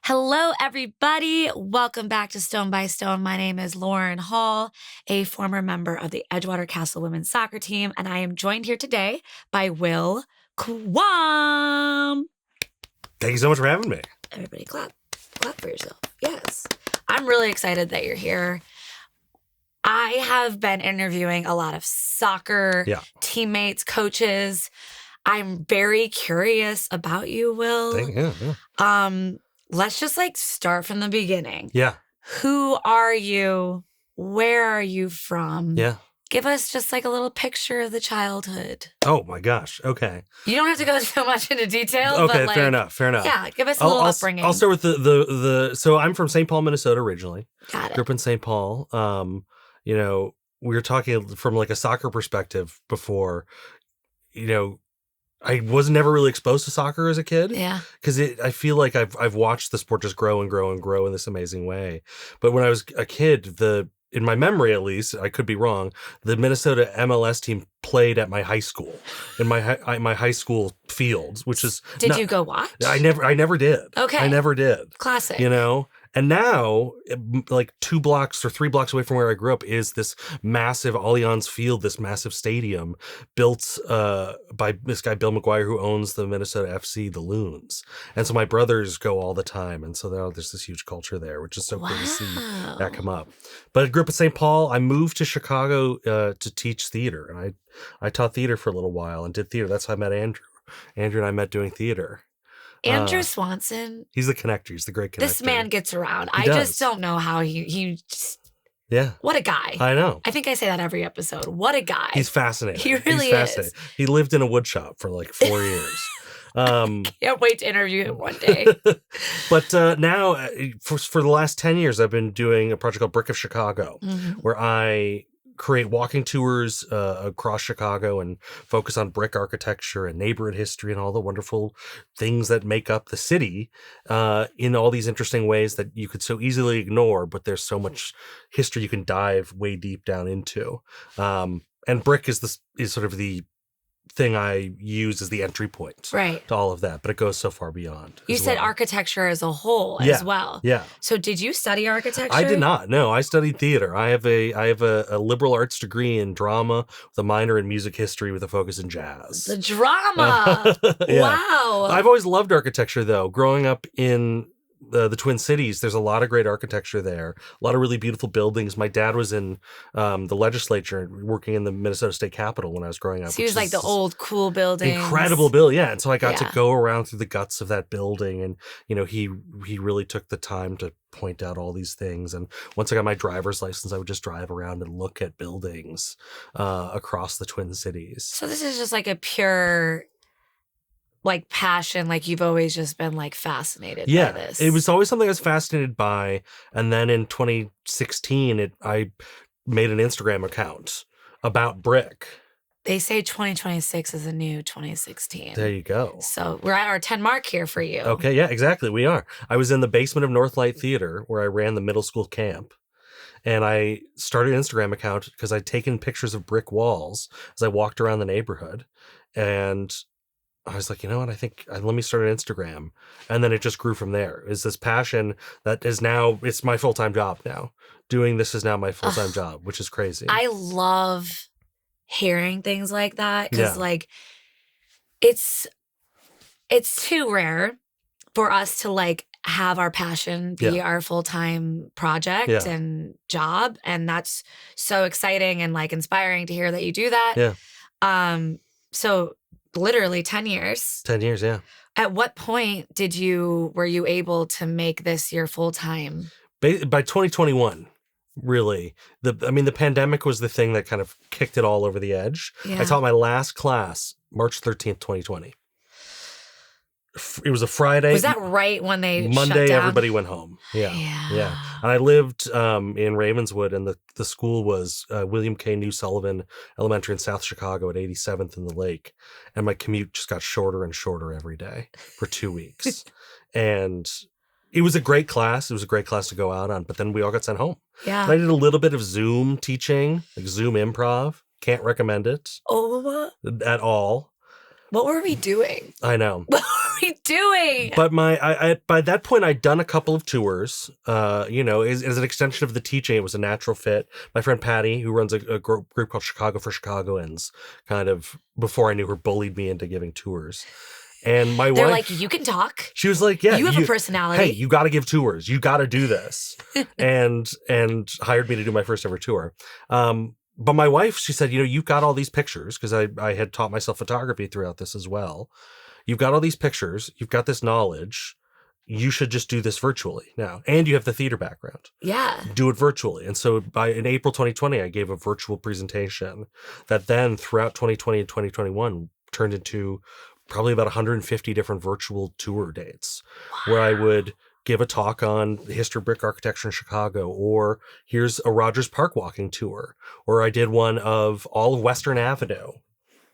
Hello, everybody. Welcome back to Stone by Stone. My name is Lauren Hall, a former member of the Edgewater Castle women's soccer team, and I am joined here today by Will Quam. Thank you so much for having me. Everybody clap. Clap for yourself. Yes. I'm really excited that you're here. I have been interviewing a lot of soccer teammates, coaches. I'm very curious about you, Will. Yeah. Let's just start from the beginning. Yeah. Who are you? Where are you from? Yeah. Give us just a little picture of the childhood. Oh my gosh. Okay. You don't have to go so much into detail. Okay, but fair enough. Yeah, give us a little upbringing. I'll start with the so I'm from St. Paul, Minnesota originally. Got it. Grew up in St. Paul. We were talking from a soccer perspective before, I was never really exposed to soccer as a kid. Yeah. Because I feel like I've watched the sport just grow and grow and grow in this amazing way. But when I was a kid, in my memory at least, I could be wrong, the Minnesota MLS team played at my high school, in my high school fields, which is Did you go watch? I never did. Okay. I never did. Classic. And now, 2 blocks or 3 blocks away from where I grew up is this massive Allianz Field, this massive stadium built by this guy, Bill McGuire, who owns the Minnesota FC, the Loons. And so my brothers go all the time. And so there's this huge culture there, which is so cool to see that come up. But I grew up in St. Paul. I moved to Chicago to teach theater. And I taught theater for a little while and did theater. That's how I met Andrew. Andrew and I met doing theater. Andrew Swanson. He's the connector. He's the great connector. This man gets around. He I does. just don't know how he just... Yeah. What a guy. I know. I think I say that every episode. What a guy. He's fascinating. He really is. He lived in a wood shop for 4 years. Can't wait to interview him one day. But now, for the last 10 years, I've been doing a project called Brick of Chicago, where I create walking tours across Chicago and focus on brick architecture and neighborhood history and all the wonderful things that make up the city in all these interesting ways that you could so easily ignore, but there's so much history you can dive way deep down into. And brick is sort of the thing I use as the entry point to all of that, but it goes so far beyond. You said architecture as a whole as well. Yeah. So did you study architecture? I did not. No, I studied theater. I have a liberal arts degree in drama with a minor in music history with a focus in jazz. The drama. Yeah. Wow. I've always loved architecture though. Growing up in the Twin Cities, there's a lot of great architecture there, a lot of really beautiful buildings. My dad was in the legislature working in the Minnesota State Capitol when I was growing up. So he was the old cool building. Incredible building, yeah. And so I got to go around through the guts of that building, and he really took the time to point out all these things. And once I got my driver's license, I would just drive around and look at buildings across the Twin Cities. So this is just a pure passion, you've always just been fascinated by this. It was always something I was fascinated by. And then in 2016, I made an Instagram account about brick. They say 2026 is a new 2016. There you go. So we're at our 10 mark here for you. Okay, yeah, exactly. We are. I was in the basement of Northlight Theater where I ran the middle school camp. And I started an Instagram account because I'd taken pictures of brick walls as I walked around the neighborhood. And I was like, you know what? I think let me start an Instagram. And then it just grew from there. It's this passion that is now, it's my full-time job now. Doing this is now my full-time job, which is crazy. I love hearing things like that because it's too rare for us to have our passion be our full-time project and job. And that's so exciting and inspiring to hear that you do that. Yeah. So literally 10 years. 10 years, yeah. At what point were you able to make this your full-time? By 2021, really. The pandemic was the thing that kind of kicked it all over the edge. Yeah. I taught my last class March 13th, 2020. It was a Friday. Was that right when they Monday, shut down? everybody went home. Yeah. And I lived in Ravenswood, and the school was William K. New Sullivan Elementary in South Chicago at 87th in the Lake. And my commute just got shorter and shorter every day for 2 weeks. And it was a great class. It was a great class to go out on. But then we all got sent home. Yeah. And I did a little bit of Zoom teaching, Zoom improv. Can't recommend it. Oh. At all. What were we doing? I know. we doing? But by that point, I'd done a couple of tours. As an extension of the teaching, it was a natural fit. My friend Patty, who runs a group called Chicago for Chicagoans, kind of, before I knew her, bullied me into giving tours. And my They're wife, like, you can talk. She was like, yeah, you have a personality. Hey, you got to give tours. You got to do this. and hired me to do my first ever tour. But my wife, she said, you've got all these pictures, because I had taught myself photography throughout this as well. You've got all these pictures. You've got this knowledge. You should just do this virtually now. And you have the theater background. Yeah. Do it virtually. And so in April 2020, I gave a virtual presentation that then throughout 2020 and 2021 turned into probably about 150 different virtual tour dates. Wow. Where I would give a talk on the history of brick architecture in Chicago, or here's a Rogers Park walking tour, or I did one of all of Western Avenue.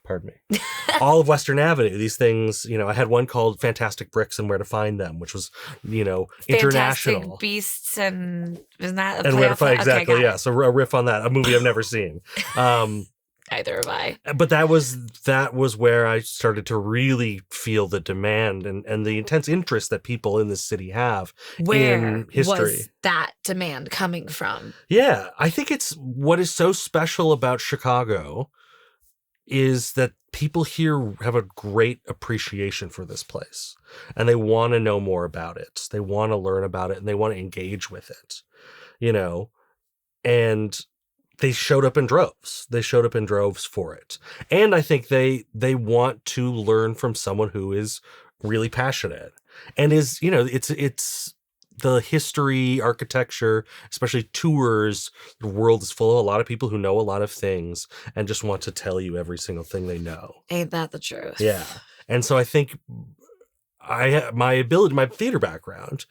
Pardon me. All of Western Avenue. These things, I had one called Fantastic Bricks and Where to Find Them, which was, international. Fantastic Beasts and isn't that a and Where to Find, exactly, okay, yeah. So a riff on that, a movie I've never seen. Neither have I. But that was where I started to really feel the demand and the intense interest that people in this city have in history. Where was that demand coming from? Yeah, I think it's what is so special about Chicago is that people here have a great appreciation for this place, and they want to know more about it. They want to learn about it, and they want to engage with it, and they showed up in droves. They showed up in droves for it. And I think they want to learn from someone who is really passionate and is, it's the history, architecture, especially tours. The world is full of a lot of people who know a lot of things and just want to tell you every single thing they know. Ain't that the truth? Yeah. And so I think my theater background,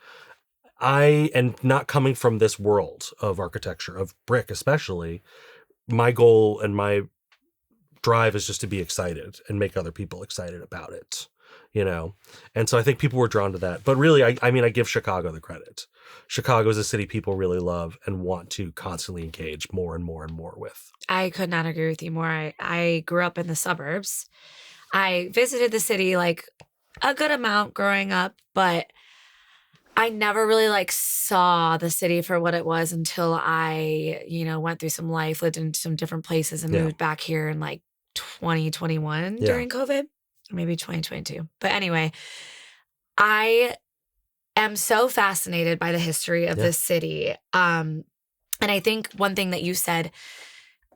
and not coming from this world of architecture, of brick especially, my goal and my drive is just to be excited and make other people excited about it, And so I think people were drawn to that. But really, I give Chicago the credit. Chicago is a city people really love and want to constantly engage more and more and more with. I could not agree with you more. I grew up in the suburbs. I visited the city like a good amount growing up, but I never really saw the city for what it was until I, went through some life, lived in some different places and moved back here in 2021 during COVID, or maybe 2022. But anyway, I am so fascinated by the history of this city. And I think one thing that you said,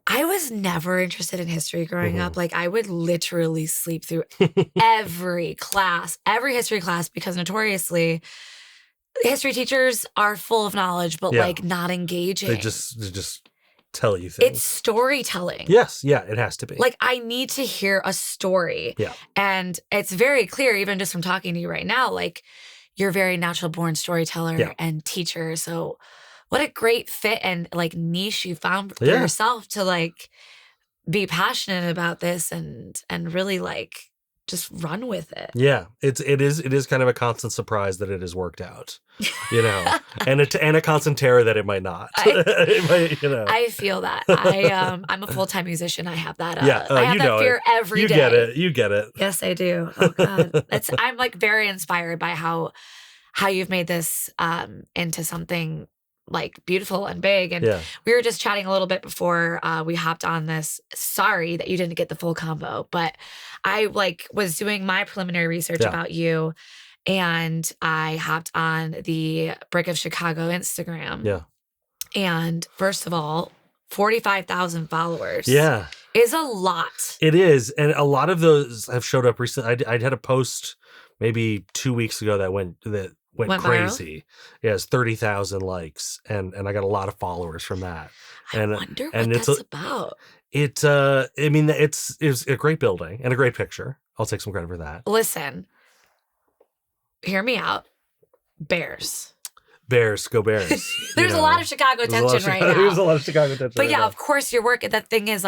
I was never interested in history growing up. I would literally sleep through every history class, because notoriously history teachers are full of knowledge, but not engaging. They just tell you things. It's storytelling. Yes. Yeah, it has to be. I need to hear a story. Yeah. And it's very clear, even just from talking to you right now, you're a very natural born storyteller and teacher. So what a great fit and niche you found for yourself to be passionate about this and really just run with it. Yeah, it is kind of a constant surprise that it has worked out, and a constant terror that it might not. I feel that. I'm a full-time musician. I have that. I have that fear every day. You get it. Yes, I do. Oh God, I'm very inspired by how you've made this into something beautiful and big. And we were just chatting a little bit before we hopped on this. Sorry that you didn't get the full combo, but I was doing my preliminary research about you, and I hopped on the Brick of Chicago Instagram. Yeah. And first of all, 45,000 followers. Yeah. Is a lot. It is. And a lot of those have showed up recently. I had a post maybe 2 weeks ago that went crazy. Viral? Yeah, it's 30,000 likes, and I got a lot of followers from that. I wonder what that's about. It's a great building and a great picture. I'll take some credit for that. Listen, hear me out. Bears, go Bears. There's a lot of Chicago attention right now. There's a lot of Chicago attention. But yeah, of course, your work. That thing is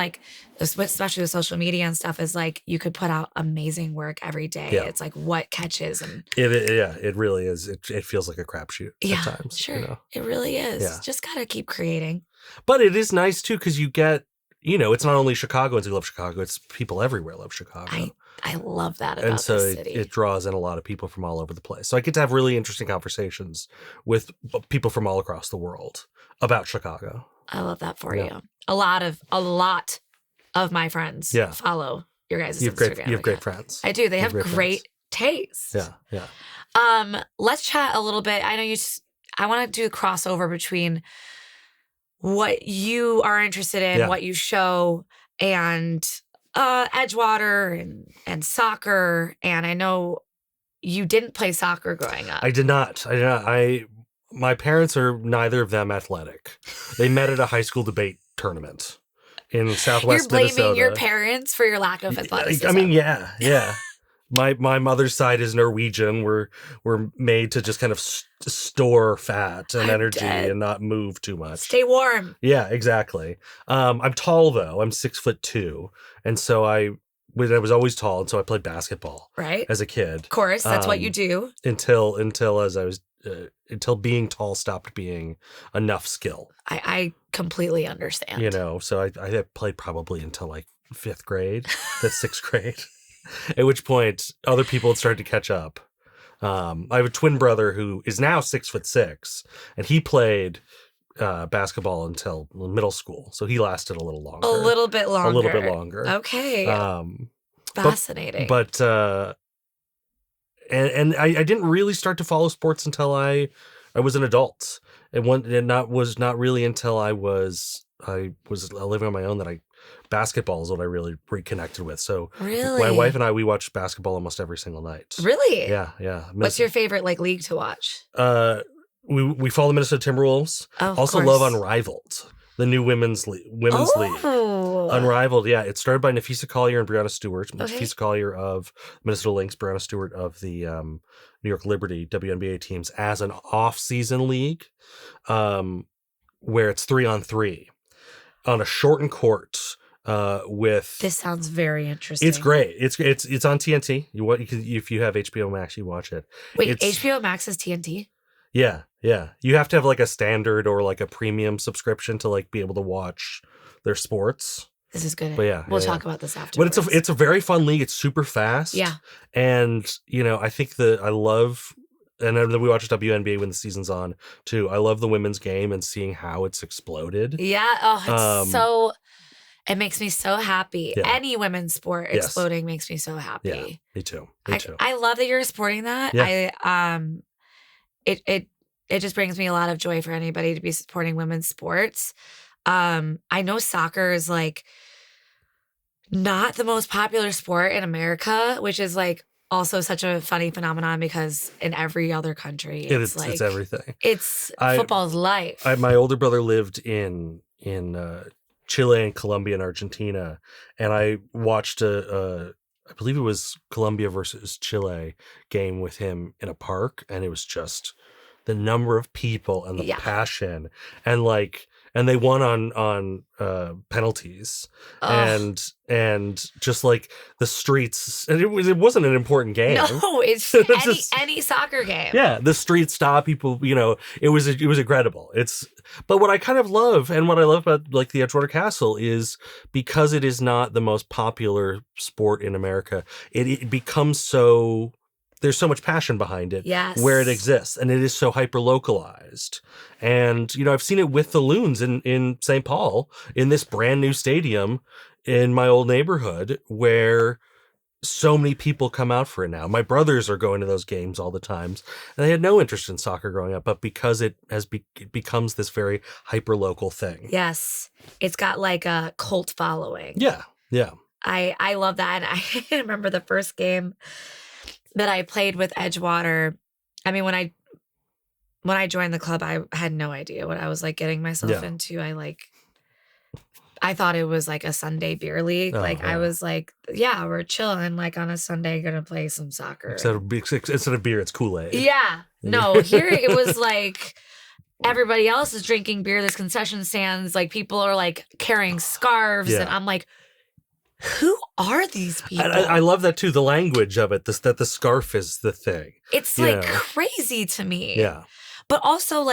especially with social media and stuff, is you could put out amazing work every day. Yeah. It's what catches and it really is. It feels like a crapshoot at times. Sure, it really is. Yeah. Just gotta keep creating. But it is nice too, because you get it's not only Chicagoans who love Chicago, it's people everywhere love Chicago. I love that about and so this city. It draws in a lot of people from all over the place. So I get to have really interesting conversations with people from all across the world about Chicago. I love that for you. A lot of my friends follow your guys' Instagram. You have great friends. I do. They have great taste. Yeah. Let's chat a little bit. I know I want to do a crossover between what you are interested in, what you show, and Edgewater and soccer. And I know you didn't play soccer growing up. I did not. My parents are neither of them athletic. They met at a high school debate tournament in Southwest Minnesota. You're blaming your parents for your lack of athleticism. I mean, yeah. My mother's side is Norwegian. We're made to just kind of store fat and energy and not move too much. Stay warm. Yeah, exactly. I'm tall though. I'm 6'2", and so I was always tall, and so I played basketball as a kid. Of course, that's what you do. Until being tall stopped being enough skill. I completely understand. So I played probably until like 5th grade, that's 6th grade. At which point, other people had started to catch up. I have a twin brother who is now 6'6", and he played basketball until middle school, so he lasted a little longer. A little bit longer. Okay. Fascinating. But and I didn't really start to follow sports until I was an adult. Was not really until I was living on my own that basketball is what I really reconnected with. So my wife and we watch basketball almost every single night. Really? Yeah. What's your favorite league to watch? We follow the Minnesota Timberwolves. Also love Unrivaled, the new women's league. Unrivaled, yeah. It started by Nafisa Collier and Brianna Stewart. Nafisa Collier of Minnesota Lynx, Brianna Stewart of the New York Liberty WNBA teams as an off-season league where it's 3-on-3 on a shortened court. This sounds very interesting. It's great. It's on TNT. If you have HBO Max, you watch it. Wait, HBO Max is TNT? Yeah. You have to have like a standard or like a premium subscription to like be able to watch their sports. This is good. But we'll talk about this afterwards. But it's a very fun league. It's super fast. Yeah. And I think I love. And then we watch WNBA when the season's on too. I love the women's game and seeing how it's exploded. Yeah. It makes me so happy. Yeah. Any women's sport exploding makes me so happy. Yeah, me too. I love that you're supporting that. Yeah. It just brings me a lot of joy for anybody to be supporting women's sports. I know soccer is like not the most popular sport in America, which is like also such a funny phenomenon because in every other country it's everything. Football's life. My older brother lived in Chile and Colombia and Argentina, and I watched I believe it was Colombia versus Chile game with him in a park, and it was just the number of people and the passion and they won on penalties and just like the streets, and it wasn't an important game. No, it's any soccer game. Yeah, the streets stop people. It was incredible. But what I kind of love, and what I love about like the Edgewater Castle, is because it is not the most popular sport in America, it becomes so. There's so much passion behind it where it exists, and it is so hyper-localized. And, I've seen it with the Loons in St. Paul, in this brand new stadium in my old neighborhood, where so many people come out for it now. My brothers are going to those games all the times, and they had no interest in soccer growing up, but because it becomes this very hyper-local thing. Yes. It's got like a cult following. Yeah. I love that. And I remember the first game that I played with Edgewater. I mean, when I joined the club, I had no idea what I was like getting myself into. I thought it was like a Sunday beer league. I was like, we're chilling like on a Sunday, gonna play some soccer. Instead of beer, it's Kool-Aid. Yeah. No, here it was like everybody else is drinking beer. There's concession stands. Like people are like carrying scarves, and I'm like, who are these people? I love that too. The language of it, that the scarf is the thing. It's like crazy to me. Yeah. But also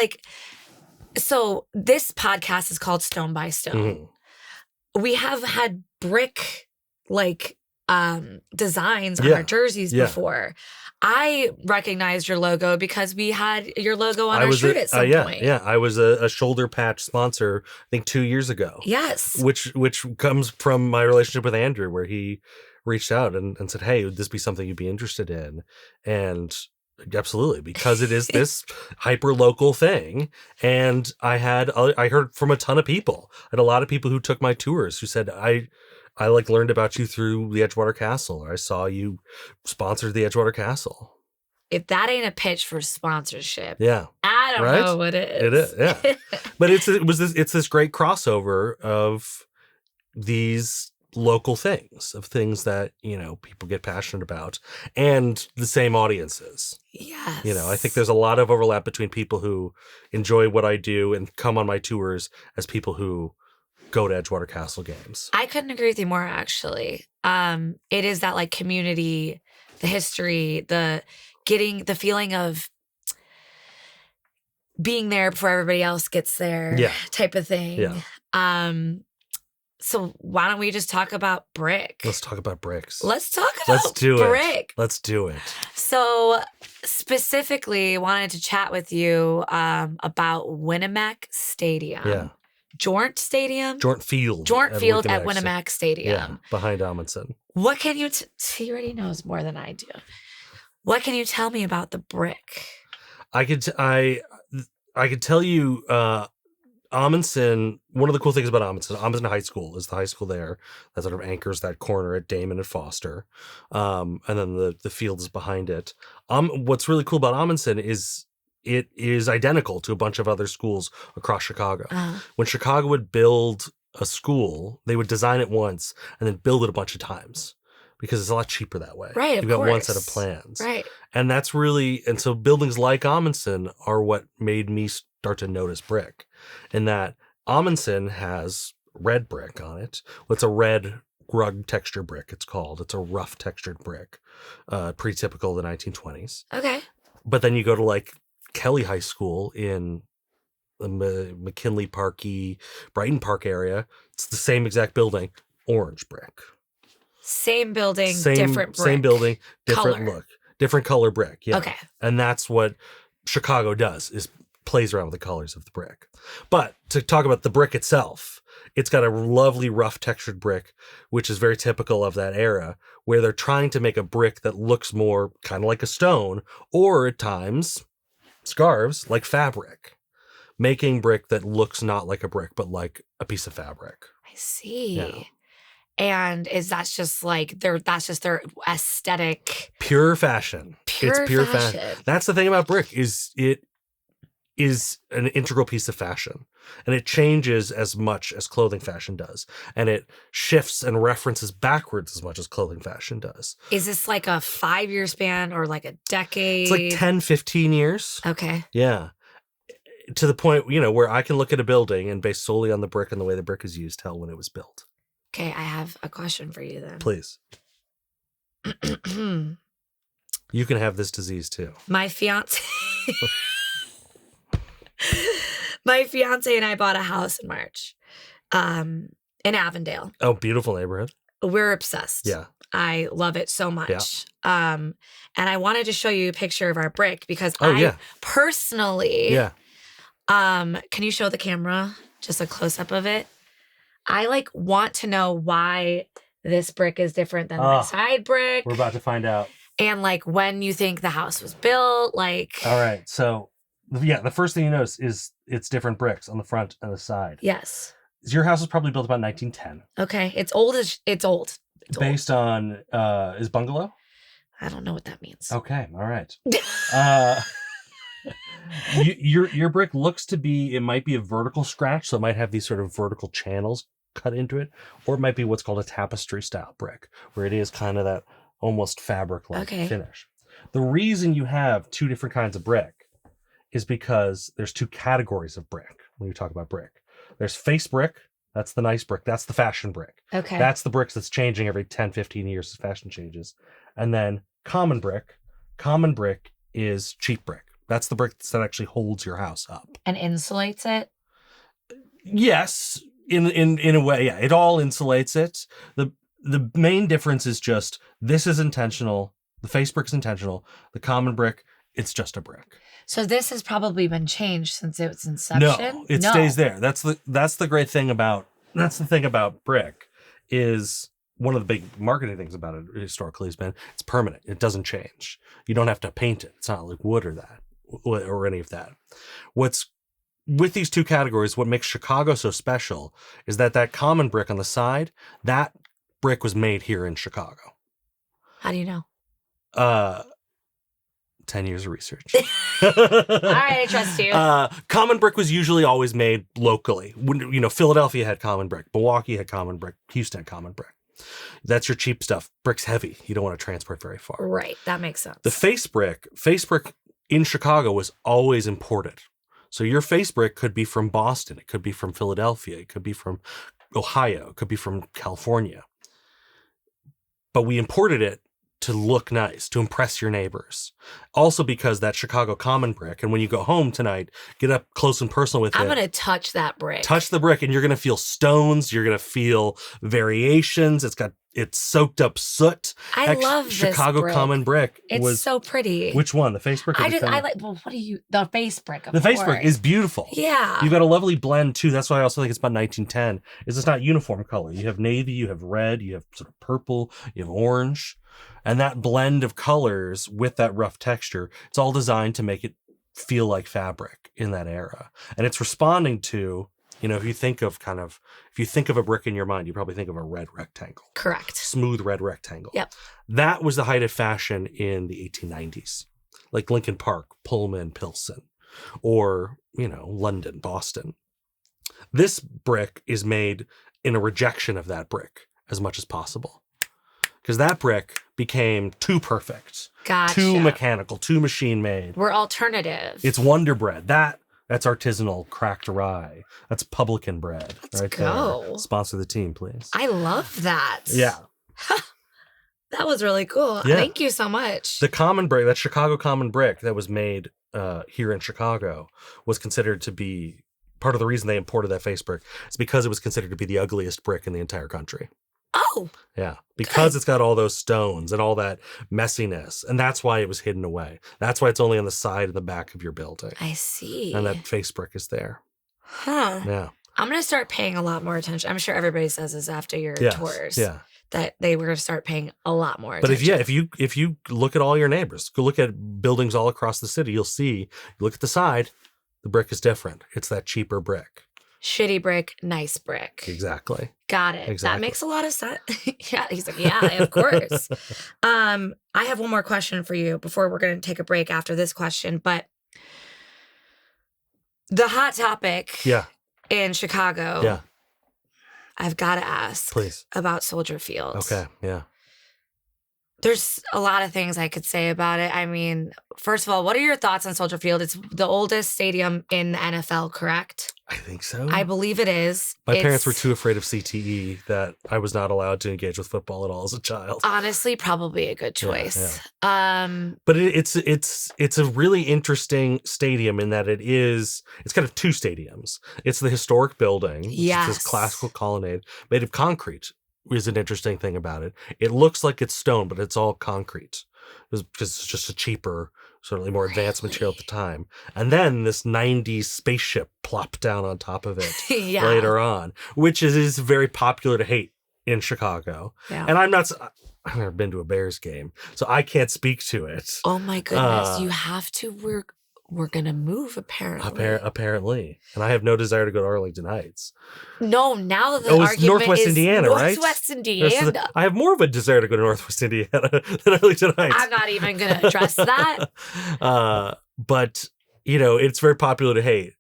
so this podcast is called Stone by Stone. we have had brick like designs on our jerseys before. I recognized your logo because we had your logo on our shirt at some point. Yeah, I was a shoulder patch sponsor, I think 2 years ago. Yes. Which comes from my relationship with Andrew, where he reached out and said, hey, would this be something you'd be interested in? And absolutely, because it is this hyper local thing. And I heard from a ton of people. I had a lot of people who took my tours who said, I like learned about you through the Edgewater Castle, or I saw you sponsored the Edgewater Castle. If that ain't a pitch for sponsorship, I don't know what it is. It is, yeah. But it's this great crossover of these local things, of things that, you know, people get passionate about, and the same audiences. Yes. You know, I think there's a lot of overlap between people who enjoy what I do and come on my tours as people who go to Edgewater Castle games. I couldn't agree with you more, actually. It is that like community, the history, the feeling of being there before everybody else gets there type of thing. Yeah. So why don't we just talk about brick? Let's talk about bricks. Let's do brick. Let's do it. So specifically wanted to chat with you about Winnemac Stadium. Yeah. Jornt Stadium? Jornt Field at Winnemac Stadium. Yeah, behind Amundsen. What can you... he already knows more than I do. What can you tell me about the brick? I could tell you Amundsen, one of the cool things about Amundsen High School is the high school there that sort of anchors that corner at Damon and Foster. And then the field is behind it. What's really cool about Amundsen is it is identical to a bunch of other schools across Chicago. When Chicago would build a school, they would design it once and then build it a bunch of times because it's a lot cheaper that way. Right, You've got one set of plans. Right. And that's really, and so buildings like Amundsen are what made me start to notice brick, in that Amundsen has red brick on it. Well, it's a red rug texture brick, it's called. It's a rough textured brick, pretty typical of the 1920s. Okay. But then you go to like Kelly High School in the McKinley Parky, Brighton Park area. It's the same exact building, orange brick. Same building, different brick. Same building, different color. Look. Different color brick, yeah. Okay. And that's what Chicago does, is plays around with the colors of the brick. But to talk about the brick itself, it's got a lovely rough textured brick, which is very typical of that era, where they're trying to make a brick that looks more kind of like a stone, or at times, scarves, like fabric. Making brick that looks not like a brick, but like a piece of fabric. I see. Yeah. And that's just their aesthetic. Pure fashion. It's pure fashion. That's the thing about brick, is it is an integral piece of fashion. And it changes as much as clothing fashion does. And it shifts and references backwards as much as clothing fashion does. Is this like a 5-year span or like a decade? It's like 10, 15 years. Okay. Yeah. To the point, where I can look at a building and based solely on the brick and the way the brick is used, tell when it was built. Okay, I have a question for you then. Please. You can have this disease too. My fiance and I bought a house in March in Avondale. Oh, beautiful neighborhood. We're obsessed. Yeah. I love it so much. Yeah. And I wanted to show you a picture of our brick because personally, can you show the camera just a close up of it? I want to know why this brick is different than my side brick. We're about to find out. And when you think the house was built, All right. So the first thing you notice is it's different bricks on the front and the side. Yes. Your house was probably built about 1910. Okay. It's old. It's old. Based on, is bungalow? I don't know what that means. Okay. All right. Your brick looks to be, it might be a vertical scratch, so it might have these sort of vertical channels cut into it, or it might be what's called a tapestry style brick, where it is kind of that almost fabric-like finish. The reason you have two different kinds of brick is because there's two categories of brick when you talk about brick. There's face brick, that's the nice brick, that's the fashion brick. Okay. That's the bricks that's changing every 10, 15 years as fashion changes. And then common brick is cheap brick. That's the brick that actually holds your house up. And insulates it? Yes. In a way, yeah, it all insulates it. The main difference is just this is intentional. The face brick is intentional. The common brick, it's just a brick. So this has probably been changed since its inception? No, it stays there. That's the great thing about brick is one of the big marketing things about it historically has been it's permanent. It doesn't change. You don't have to paint it. It's not like wood or any of that. What's with these two categories, what makes Chicago so special is that common brick on the side, that brick was made here in Chicago. How do you know? 10 years of research. All right, I trust you. Common brick was usually always made locally. Philadelphia had common brick. Milwaukee had common brick. Houston had common brick. That's your cheap stuff. Brick's heavy. You don't want to transport very far. Right, that makes sense. The face brick in Chicago was always imported. So your face brick could be from Boston. It could be from Philadelphia. It could be from Ohio. It could be from California. But we imported it to look nice, to impress your neighbors. Also because that Chicago common brick, and when you go home tonight, get up close and personal with it. I'm going to touch that brick. Touch the brick, and you're going to feel stones. You're going to feel variations. It's soaked up soot. I love this Chicago brick. common brick. It's so pretty. Which one? The face brick? I like. Well, the face brick? The face brick is beautiful. Yeah, you've got a lovely blend too. That's why I also think it's about 1910. Is it's not uniform color. You have navy, you have red, you have sort of purple, you have orange, and that blend of colors with that rough texture. It's all designed to make it feel like fabric in that era, and it's responding to. If you think of a brick in your mind, you probably think of a red rectangle. Correct. Smooth red rectangle. Yep. That was the height of fashion in the 1890s. Like Lincoln Park, Pullman, Pilsen, or, London, Boston. This brick is made in a rejection of that brick as much as possible. Because that brick became too perfect. Gotcha. Too mechanical, too machine made. We're alternative. It's Wonder Bread. That's artisanal cracked rye. That's publican bread. Let's go. There. Sponsor the team, please. I love that. Yeah. That was really cool. Yeah. Thank you so much. The common brick, that Chicago common brick that was made here in Chicago was considered to be, part of the reason they imported that face brick is because it was considered to be the ugliest brick in the entire country. Oh. Yeah, because it's got all those stones and all that messiness. And that's why it was hidden away. That's why it's only on the side and the back of your building. I see. And that face brick is there. Huh. Yeah. I'm going to start paying a lot more attention. I'm sure everybody says this after your tours. Yeah. That they were going to start paying a lot more attention. But if you look at all your neighbors, go look at buildings all across the city, you'll see, you look at the side, the brick is different. It's that cheaper brick. Shitty brick, nice brick. Exactly. Got it. Exactly. That makes a lot of sense. Yeah. He's like, yeah, of course. I have one more question for you before we're going to take a break after this question. But the hot topic in Chicago, I've got to ask about Soldier Field. Okay. Yeah. There's a lot of things I could say about it. I mean, first of all, what are your thoughts on Soldier Field? It's the oldest stadium in the NFL, correct? I think so. I believe it is. My parents were too afraid of CTE that I was not allowed to engage with football at all as a child. Honestly, probably a good choice. Yeah. But it's a really interesting stadium in that it's kind of two stadiums. It's the historic building, yes. It's this classical colonnade made of concrete. Is an interesting thing about it. It looks like it's stone, but it's all concrete. Because it's just a cheaper, certainly more advanced material at the time. And then this 90s spaceship plopped down on top of it later on, which is very popular to hate in Chicago. Yeah. And I've never been to a Bears game, so I can't speak to it. Oh my goodness, you have to. We're going to move, apparently. Apparently. And I have no desire to go to Arlington Heights. No, now the argument Northwest is Indiana, right? Northwest Indiana. I have more of a desire to go to Northwest Indiana than Arlington Heights. I'm not even going to address that. But, it's very popular to hate.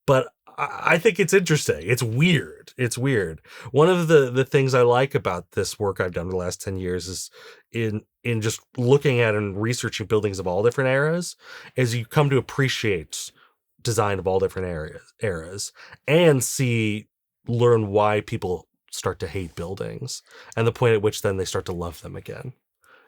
But I think it's interesting. It's weird. One of the things I like about this work I've done the last 10 years is in just looking at and researching buildings of all different eras, is you come to appreciate design of all different eras and learn why people start to hate buildings and the point at which then they start to love them again.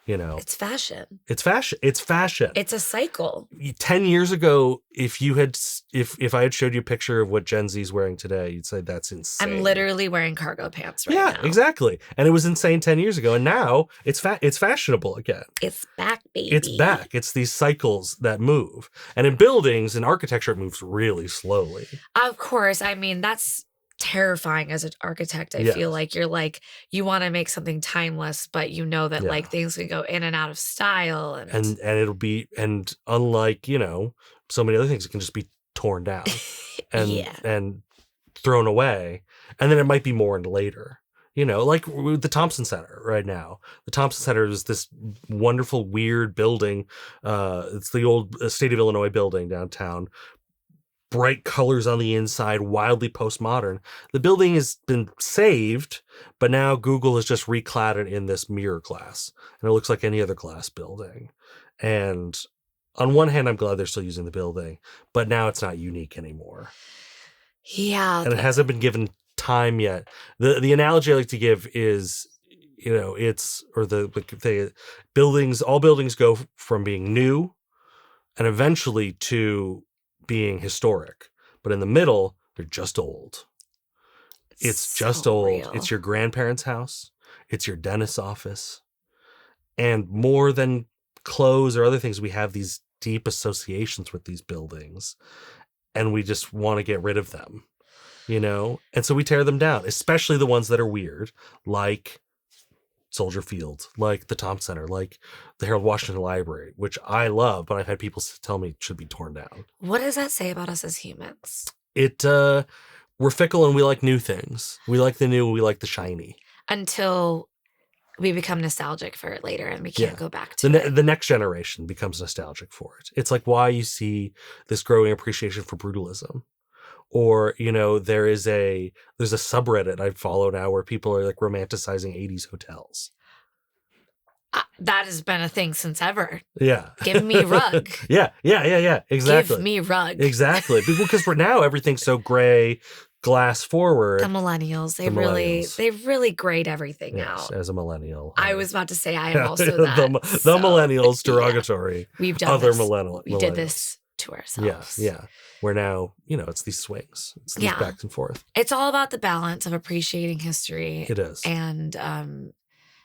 It's fashion. It's fashion. It's fashion. It's a cycle. 10 years ago, if I had showed you a picture of what Gen Z's wearing today, you'd say that's insane. I'm literally wearing cargo pants right now. Yeah, exactly. And it was insane 10 years ago. And now it's fashionable again. It's back, baby. It's back. It's these cycles that move. And in buildings and architecture, it moves really slowly. Of course. I mean, that's terrifying as an architect. I feel like you want to make something timeless, but you know that like things can go in and out of style, and it'll be, and unlike so many other things, it can just be torn down and thrown away, and then it might be mourned later. Like the Thompson Center right now. The Thompson Center is this wonderful, weird building. It's the old State of Illinois building downtown. Bright colors on the inside, wildly postmodern. The building has been saved, but now Google has just reclad it in this mirror glass, and it looks like any other glass building. And on one hand, I'm glad they're still using the building, but now it's not unique anymore. Yeah, and it hasn't been given time yet. The analogy I like to give is, the buildings. All buildings go from being new, and eventually to being historic, but in the middle they're just old. It's just old. Real. It's your grandparents' house, it's your dentist's office, and more than clothes or other things, we have these deep associations with these buildings, and we just want to get rid of them, and so we tear them down, especially the ones that are weird, like Soldier Field, like the Thompson Center, like the Harold Washington Library, which I love, but I've had people tell me it should be torn down. What does that say about us as humans? We're fickle and we like new things. We like the new and we like the shiny. Until we become nostalgic for it later and we can't go back to it. The next generation becomes nostalgic for it. It's like why you see this growing appreciation for brutalism. Or, there's a subreddit I follow now where people are like romanticizing 80s hotels. That has been a thing since ever. Yeah. Give me rug. Yeah. Exactly. Give me rug. Exactly. Because for now, everything's so gray, glass forward. The millennials, they really grayed everything out. As a millennial. I was about to say I am also that. The millennials, derogatory. Yeah. We've done other this. millennials. We did this to ourselves. Yeah. Where now, it's these swings. It's these back and forth. It's all about the balance of appreciating history. It is. And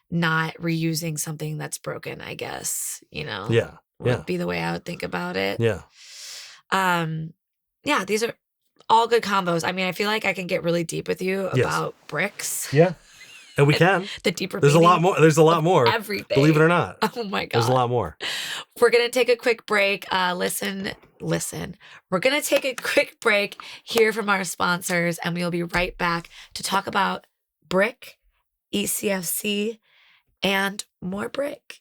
not reusing something that's broken, I guess, Yeah. Would be the way I would think about it. Yeah. These are all good combos. I mean, I feel like I can get really deep with you about bricks. Yeah. And we can. The deeper There's a lot more. There's a lot more. Everything. Believe it or not. Oh my God. There's a lot more. We're going to take a quick break. Listen. We're going to take a quick break, hear from our sponsors, and we'll be right back to talk about brick, ECFC, and more brick.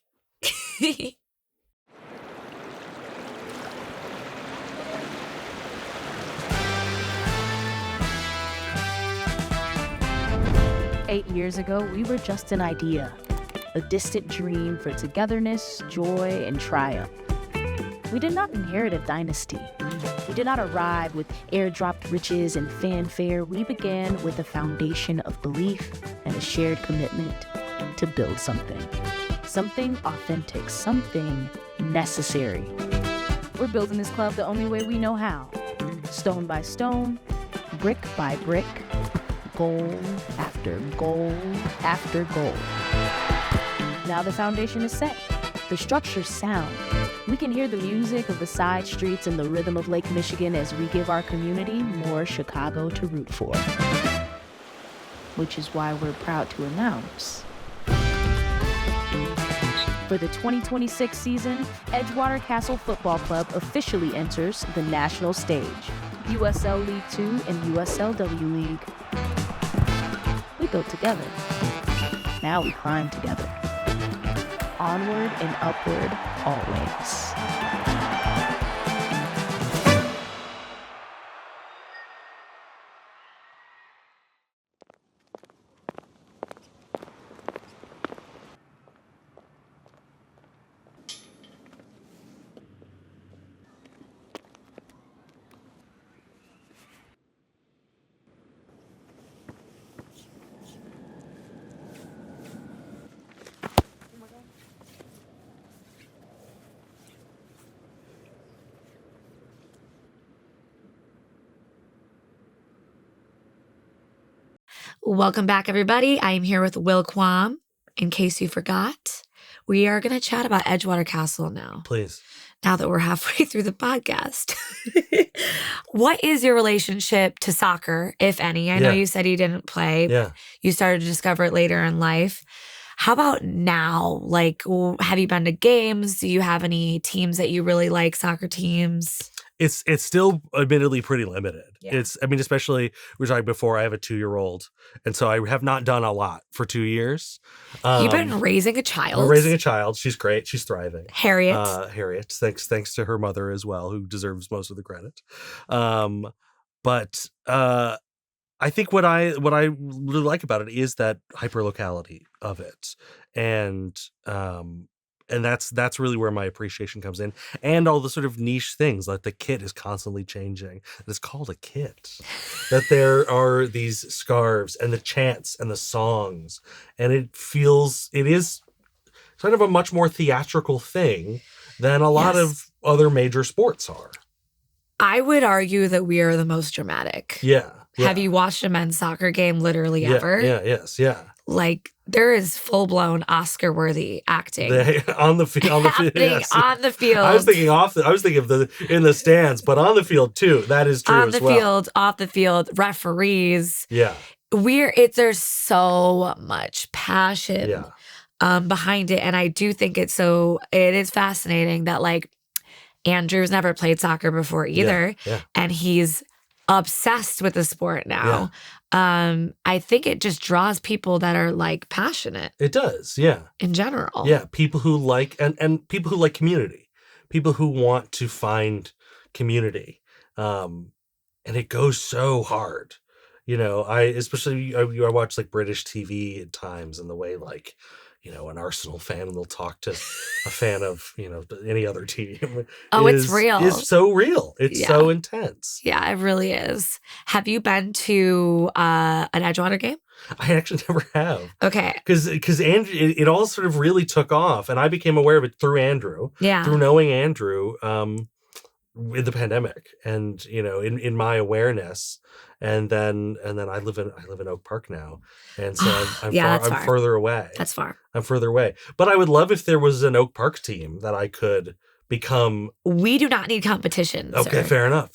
8 years ago, we were just an idea, a distant dream for togetherness, joy, and triumph. We did not inherit a dynasty. We did not arrive with airdropped riches and fanfare. We began with a foundation of belief and a shared commitment to build something authentic, something necessary. We're building this club the only way we know how. Stone by stone, brick by brick, goal after goal after goal. Now the foundation is set. The structure's sound. We can hear the music of the side streets and the rhythm of Lake Michigan as we give our community more Chicago to root for. Which is why we're proud to announce, for the 2026 season, Edgewater Castle Football Club officially enters the national stage, USL League 2 and USLW League. We built together. Now we climb together. Onward and upward, always. Welcome back, everybody. I am here with Will Quam. In case you forgot, we are going to chat about Edgewater Castle now. Please. Now that we're halfway through the podcast. What is your relationship to soccer, if any? I know you said you didn't play. Yeah. You started to discover it later in life. How about now? Like, have you been to games? Do you have any teams that you really like, soccer teams? It's still admittedly pretty limited. Yeah. Especially, we were talking before, I have a 2-year-old. And so I have not done a lot for 2 years. You've been raising a child. I'm raising a child. She's great. She's thriving. Harriet. Thanks to her mother as well, who deserves most of the credit. But I think what I really like about it is that hyperlocality of it. And that's really where my appreciation comes in, and all the sort of niche things, like the kit is constantly changing. It's called a kit. That there are these scarves and the chants and the songs, and it is kind of a much more theatrical thing than a lot of other major sports are. I would argue that we are the most dramatic. Yeah. Have you watched a men's soccer game literally ever? Yeah. Like, there is full-blown Oscar-worthy acting on the field. Yes. On the field. I was thinking of in the stands, but on the field too. That is true as well. On the field, off the field, referees. Yeah. There's so much passion behind it, and I do think it is fascinating that, like, Andrew's never played soccer before either, and he's obsessed with the sport now. I think it just draws people that are, like, passionate. It does, yeah. In general. Yeah, people who like and people who like community. People who want to find community. And it goes so hard. You know, I watch, like, British TV at times, and the way, like, you know, an Arsenal fan will talk to a fan of, you know, any other team. It's real. It's so real. It's so intense. Yeah, it really is. Have you been to an Edgewater game? I actually never have. Okay. Because Andrew, it all sort of really took off, and I became aware of it through Andrew. Yeah. Through knowing Andrew in the pandemic, and, you know, in my awareness. And then I live in Oak Park now, and so I'm further away. That's far. I'm further away, but I would love if there was an Oak Park team that I could become. We do not need competition. Okay, sir. Fair enough.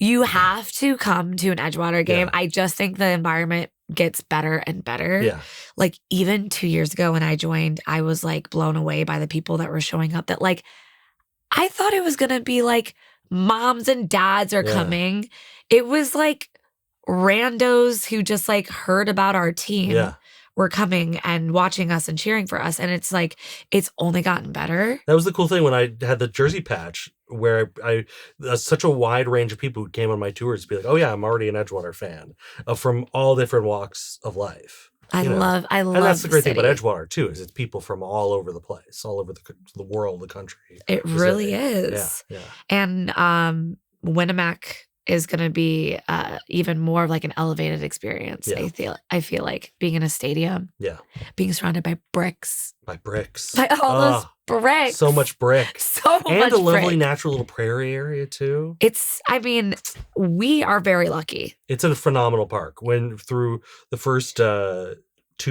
You have to come to an Edgewater game. I just think the environment gets better and better. Yeah. Like, even 2 years ago when I joined, I was, like, blown away by the people that were showing up. That, like, I thought it was gonna be like moms and dads are coming. It was like randos who just, like, heard about our team were coming and watching us and cheering for us. And it's like, it's only gotten better. That was the cool thing when I had the jersey patch, where I such a wide range of people who came on my tours to be like, oh yeah, I'm already an Edgewater fan, from all different walks of life. I love and that's the great thing about Edgewater too, is it's people from all over the place, all over the world, the country. It really is. Yeah. And Winnemac is going to be even more of, like, an elevated experience. I feel like being in a stadium, being surrounded by bricks, by all those bricks, so much brick, and a lovely natural little prairie area too. We are very lucky. It's a phenomenal park. When through the first 2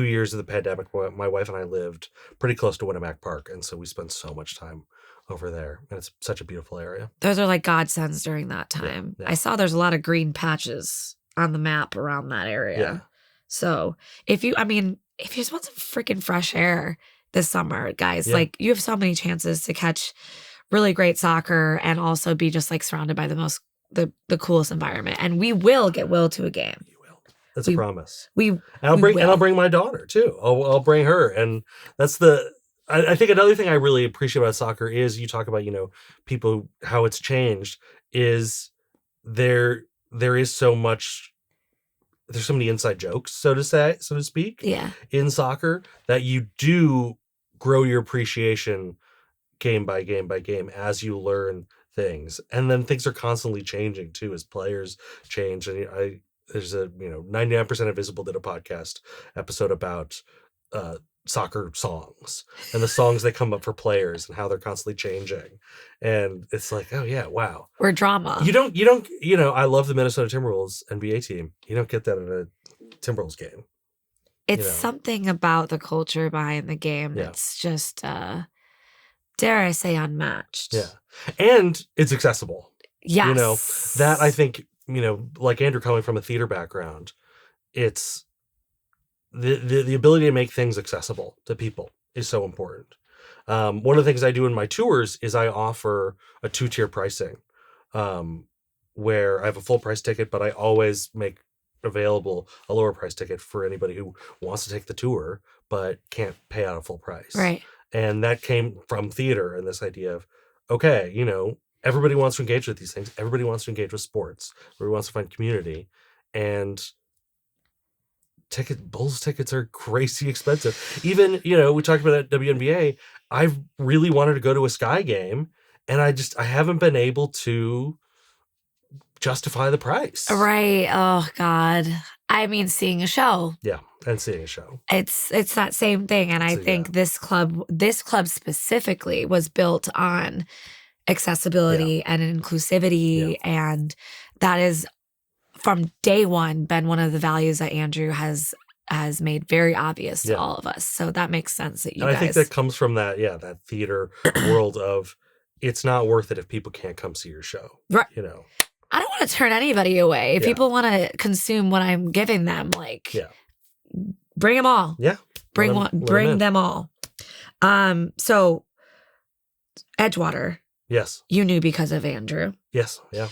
years of the pandemic, my wife and I lived pretty close to Winnemac Park, and so we spent so much time over there, and it's such a beautiful area. Those are like godsends during that time. I saw there's a lot of green patches on the map around that area. So if you just want some freaking fresh air this summer, guys, like, you have so many chances to catch really great soccer and also be just, like, surrounded by the coolest environment. And we will get Will to a game. You will. That's a promise. I'll bring my daughter too. I'll bring her, and that's I think another thing I really appreciate about soccer is, you talk about, you know, people, how it's changed, is there is so much, there's so many inside jokes, so to speak, in soccer, that you do grow your appreciation game by game by game as you learn things. And then things are constantly changing too, as players change. And there's 99% Invisible did a podcast episode about soccer songs and the songs that come up for players and how they're constantly changing. And it's like, oh yeah, wow. We're drama. You don't, I love the Minnesota Timberwolves NBA team. You don't get that in a Timberwolves game. It's something about the culture behind the game. Yeah. It's just, dare I say, unmatched. Yeah. And it's accessible. Yes. That I think, like Andrew coming from a theater background, it's the ability to make things accessible to people is so important. One of the things I do in my tours is I offer a 2-tier pricing, where I have a full price ticket, but I always make available a lower price ticket for anybody who wants to take the tour but can't pay out a full price. Right. And that came from theater and this idea of, okay, everybody wants to engage with these things. Everybody wants to engage with sports. Everybody wants to find community. And Bulls tickets are crazy expensive. Even, we talked about that WNBA. I've really wanted to go to a Sky game, and I haven't been able to justify the price. Right. Oh God. I mean, seeing a show. Yeah, and seeing a show. It's that same thing, and I think this club specifically was built on accessibility and inclusivity, and that is from day one been one of the values that Andrew has made very obvious to all of us. So that makes sense that you guys. I think that comes from that theater world of it's not worth it if people can't come see your show. Right. I don't want to turn anybody away. If people want to consume what I'm giving them, bring them all. Yeah. Bring them all. So Edgewater. Yes. You knew because of Andrew. Yes. Yeah.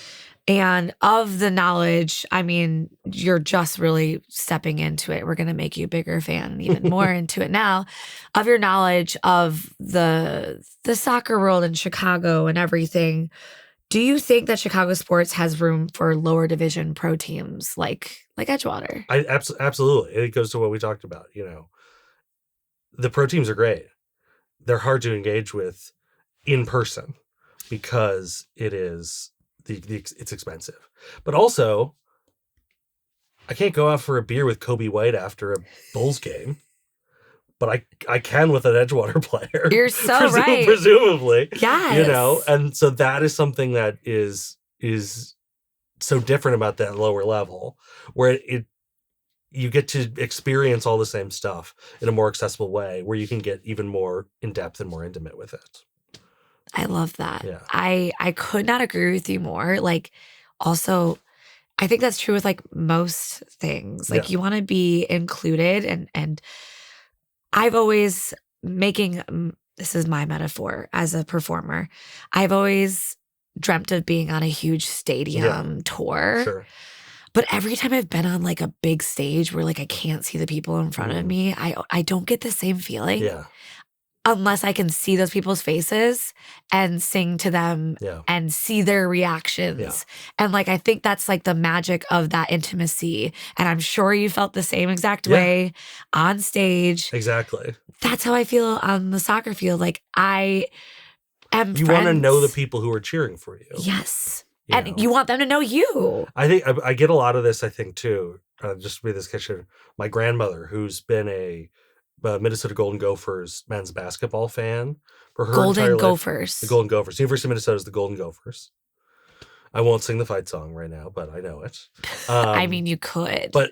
And of the knowledge, I mean, you're just really stepping into it. We're going to make you a bigger fan and even more into it now. Of your knowledge of the soccer world in Chicago and everything, do you think that Chicago sports has room for lower division pro teams like Edgewater? Absolutely. It goes to what we talked about. The pro teams are great. They're hard to engage with in person because it is it's expensive. But also, I can't go out for a beer with Kobe White after a Bulls game. But I can with an Edgewater player. You're so right. Presumably. Yes. And so that is something that is so different about that lower level, where you get to experience all the same stuff in a more accessible way, where you can get even more in depth and more intimate with it. I love that. Yeah. I could not agree with you more. Also, I think that's true with most things. You want to be included, and I've always this is my metaphor as a performer. I've always dreamt of being on a huge stadium tour. Sure. But every time I've been on a big stage where I can't see the people in front of me, I don't get the same feeling. Yeah. Unless I can see those people's faces and sing to them and see their reactions. Yeah. And I think that's the magic of that intimacy. And I'm sure you felt the same exact way on stage. Exactly. That's how I feel on the soccer field. I am You want to know the people who are cheering for you. Yes. You want them to know you. I think I get a lot of this, I think, too. Just with this kitchen. My grandmother, who's been a Minnesota Golden Gophers men's basketball fan for her Golden entire Gophers. Life. The Golden Gophers. University of Minnesota is the Golden Gophers. I won't sing the fight song right now, but I know it. I mean, you could. But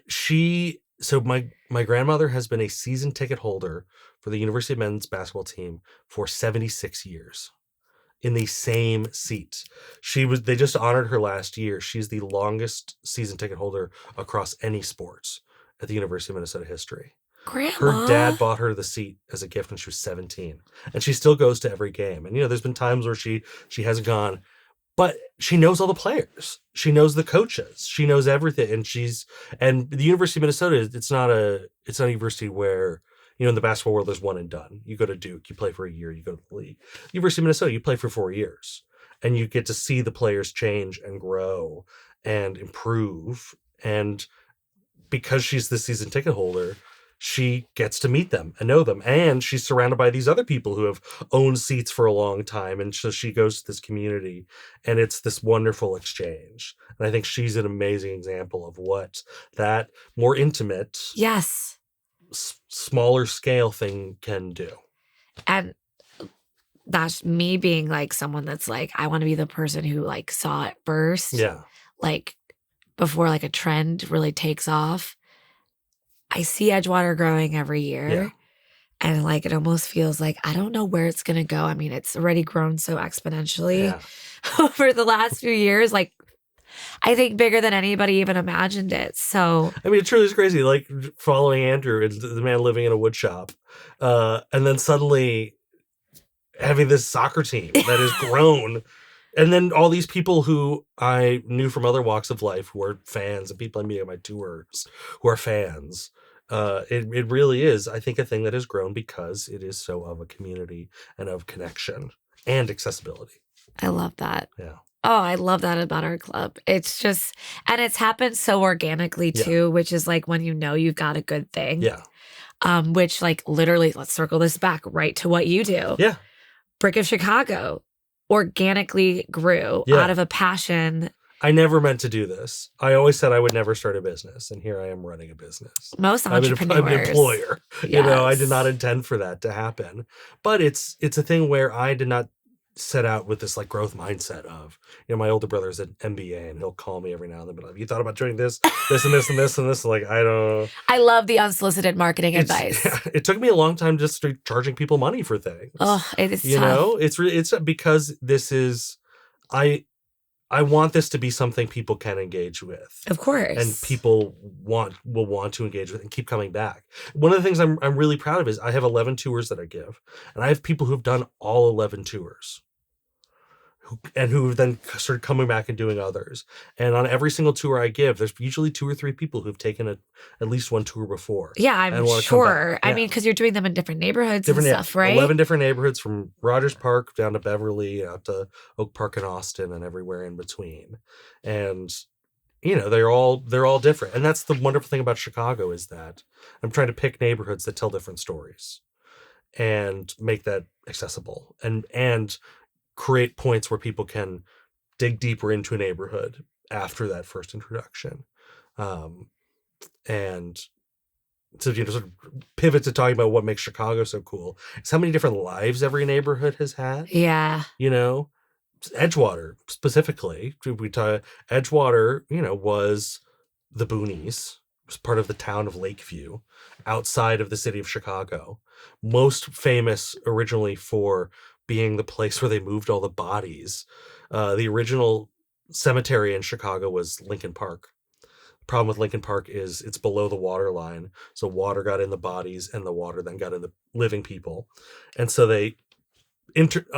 my grandmother has been a season ticket holder for the University of men's basketball team for 76 years in the same seat. They just honored her last year. She's the longest season ticket holder across any sports at the University of Minnesota history. Grandma. Her dad bought her the seat as a gift when she was 17, and she still goes to every game. And there's been times where she hasn't gone, but she knows all the players. She knows the coaches. She knows everything. And the University of Minnesota, it's not a university where in the basketball world there's one and done. You go to Duke, you play for a year, you go to the league. University of Minnesota, you play for 4 years, and you get to see the players change and grow and improve. And because she's the season ticket holder, she gets to meet them and know them. And she's surrounded by these other people who have owned seats for a long time. And so she goes to this community, and it's this wonderful exchange. And I think she's an amazing example of what that more intimate. Yes. smaller scale thing can do. And that's me being like someone that's like, I want to be the person who like saw it first. Yeah. Like before like a trend really takes off. I see Edgewater growing every year. Yeah. And like it almost feels like I don't know where it's gonna go. I mean, it's already grown so exponentially over the last few years. Like I think bigger than anybody even imagined it. So I mean, it truly is crazy. Like following Andrew, the man living in a wood shop, and then suddenly having this soccer team that has grown. And then all these people who I knew from other walks of life who are fans, and people I meet on my tours who are fans. It really is, I think, a thing that has grown because it is so of a community and of connection and accessibility. I love that. Yeah. Oh, I love that about our club. It's just, and it's happened so organically too, which is like when you know you've got a good thing. Yeah. Which like literally, let's circle this back right to what you do. Yeah. Brick of Chicago organically grew out of a passion. I never meant to do this. I always said I would never start a business, and here I am running a business. Most entrepreneurs. I'm an employer. Yes. You know, I did not intend for that to happen. But it's a thing where I did not set out with this like growth mindset of, you know, my older brother's an MBA, and he'll call me every now and then, but like, you thought about doing this and this and this and this? Like, I don't. I love the unsolicited marketing advice. It took me a long time just to charging people money for things. Oh, it's you tough. know, it's because this is, I want this to be something people can engage with. Of course. And people will want to engage with and keep coming back. One of the things I'm really proud of is I have 11 tours that I give. And I have people who've done all 11 tours. Who then started coming back and doing others. And on every single tour I give, there's usually 2 or 3 people who've taken at least one tour before. Yeah, I'm sure. I mean, because you're doing them in different neighborhoods and stuff, right? 11 different neighborhoods from Rogers Park down to Beverly, out to Oak Park and Austin, and everywhere in between. And you know, they're all different. And that's the wonderful thing about Chicago, is that I'm trying to pick neighborhoods that tell different stories and make that accessible and create points where people can dig deeper into a neighborhood after that first introduction. And so, you know, sort of pivot to talking about what makes Chicago so cool. It's how many different lives every neighborhood has had. Yeah. You know, Edgewater specifically, Edgewater, you know, was the boonies, was part of the town of Lakeview outside of the city of Chicago. Most famous originally for being the place where they moved all the bodies. The original cemetery in Chicago was Lincoln Park. The problem with Lincoln Park is it's below the water line. So water got in the bodies, and the water then got in the living people. And so they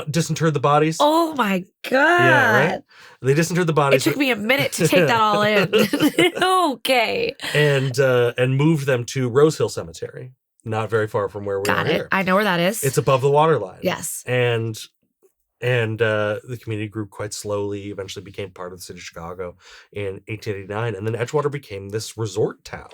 disinterred the bodies. Oh my God. Yeah, right? They disinterred the bodies. It took me a minute to take that all in. Okay. And moved them to Rose Hill Cemetery. Not very far from where we are here. I know where that is. It's above the water line. Yes. And the community grew quite slowly, eventually became part of the city of Chicago in 1889. And then Edgewater became this resort town.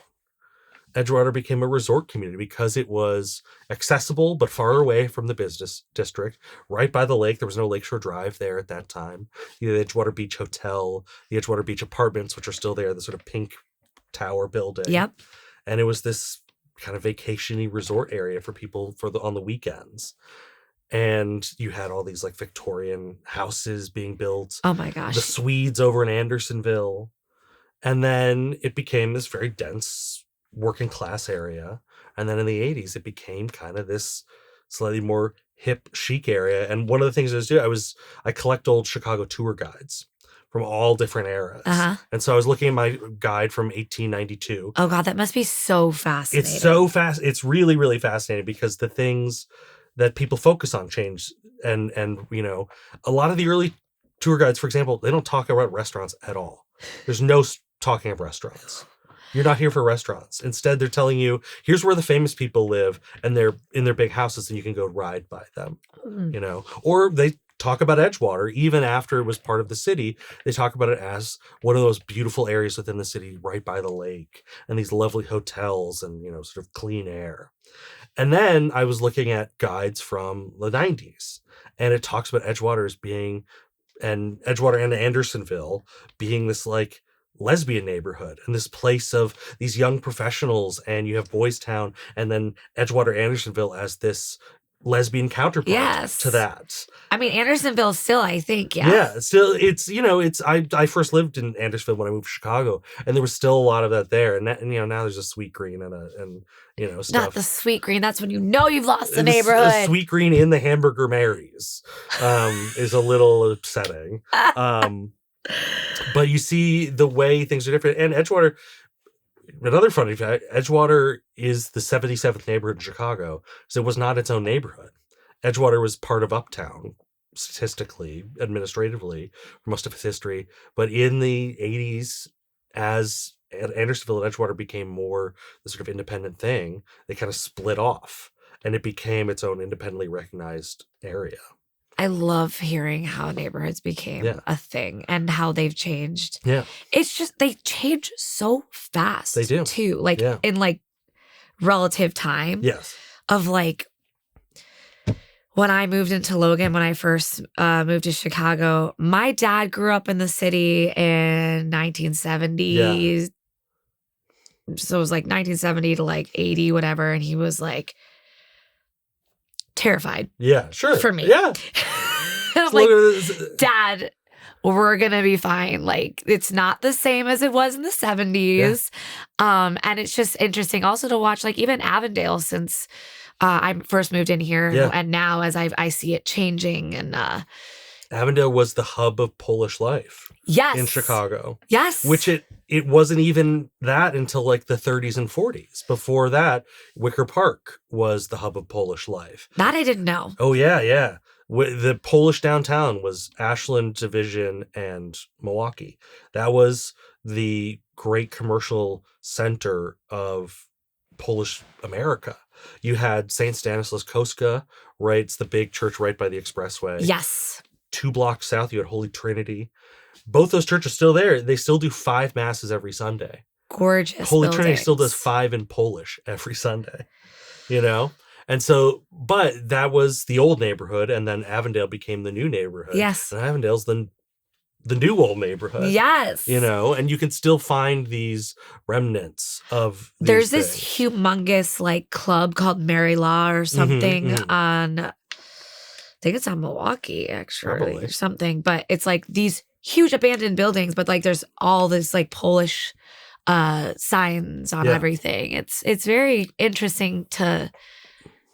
Edgewater became a resort community because it was accessible but far away from the business district, right by the lake. There was no Lakeshore Drive there at that time. The Edgewater Beach Hotel, the Edgewater Beach Apartments, which are still there, the sort of pink tower building. Yep. And it was this kind of vacation-y resort area for people on the weekends. And you had all these like Victorian houses being built. Oh my gosh. The Swedes over in Andersonville. And then it became this very dense working class area. And then in the 80s, it became kind of this slightly more hip, chic area. And one of the things I was doing, I collect old Chicago tour guides from all different eras. Uh-huh. And so I was looking at my guide from 1892. Oh God, that must be so fascinating. It's so fast. It's really, really fascinating because the things that people focus on change. And you know, a lot of the early tour guides, for example, they don't talk about restaurants at all. There's no talking of restaurants. You're not here for restaurants. Instead, they're telling you, here's where the famous people live, and they're in their big houses, and you can go ride by them, you know. Or they talk about Edgewater, even after it was part of the city. They talk about it as one of those beautiful areas within the city right by the lake, and these lovely hotels and, you know, sort of clean air. And then I was looking at guides from the 90s, and it talks about Edgewater as being, and Edgewater and Andersonville being this like lesbian neighborhood and this place of these young professionals, and you have Boys Town and then Edgewater Andersonville as this lesbian counterpart to that. I mean, Andersonville still, I think, still, it's I first lived in Andersonville when I moved to Chicago, and there was still a lot of that there, and now there's a Sweet Green and stuff. Not the Sweet Green. That's when you've lost the neighborhood. A Sweet Green in the Hamburger Mary's is a little upsetting. But you see the way things are different. And Edgewater, another funny fact, Edgewater is the 77th neighborhood in Chicago, so it was not its own neighborhood. Edgewater was part of Uptown, statistically, administratively, for most of its history. But in the 80s, as Andersonville and Edgewater became more the sort of independent thing, they kind of split off, and it became its own independently recognized area. I love hearing how neighborhoods became a thing and how they've changed. Yeah. It's just, they change so fast. They do. Too. In relative time. Yes. Of when I moved into Logan, when I first moved to Chicago, my dad grew up in the city in 1970s. Yeah. So it was 1970 to 80, whatever. And he was terrified. Yeah, sure. For me. Yeah. And I'm Dad, we're going to be fine. It's not the same as it was in the 70s. Yeah. And it's just interesting also to watch, even Avondale, since I first moved in here and now as I see it changing. And Avondale was the hub of Polish life. Yes. In Chicago. Yes. Which it wasn't even that until the 30s and 40s. Before that, Wicker Park was the hub of Polish life. That I didn't know. Oh, yeah, yeah. The Polish downtown was Ashland, Division, and Milwaukee. That was the great commercial center of Polish America. You had St. Stanislaus Kostka, right? It's the big church right by the expressway. Yes. 2 blocks south, you had Holy Trinity. Both those churches still there. They still do 5 masses every Sunday. Gorgeous. Holy Trinity still does 5 in Polish every Sunday. And so, but that was the old neighborhood, and then Avondale became the new neighborhood. Yes. And Avondale's the new old neighborhood. Yes. And you can still find these remnants of these There's things. this humongous club called Mary Law or something on, I think it's on Milwaukee actually. Probably. Or something, but it's these huge abandoned buildings, but there's all this Polish signs on everything. It's very interesting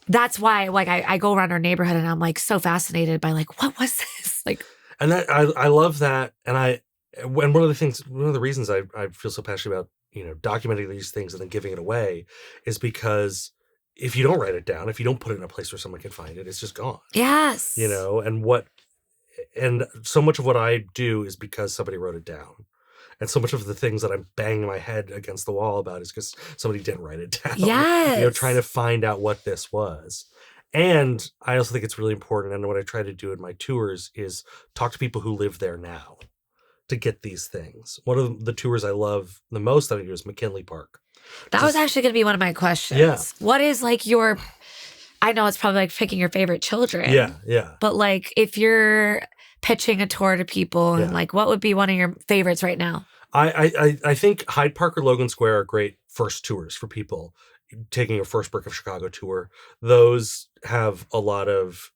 that's why I go around our neighborhood and I'm so fascinated by what was this? And that I love that. And one of the reasons I feel so passionate about, documenting these things and then giving it away is because if you don't write it down, if you don't put it in a place where someone can find it, it's just gone. Yes. And so much of what I do is because somebody wrote it down. And so much of the things that I'm banging my head against the wall about is because somebody didn't write it down. Yes. Trying to find out what this was. And I also think it's really important, and what I try to do in my tours is talk to people who live there now to get these things. One of the tours I love the most that I do is McKinley Park. That was actually going to be one of my questions. Yeah. What is your, I know it's probably picking your favorite children. Yeah, yeah. But if you're pitching a tour to people and what would be one of your favorites right now? I think Hyde Park or Logan Square are great first tours for people taking a first Brick of Chicago tour. Those have a lot of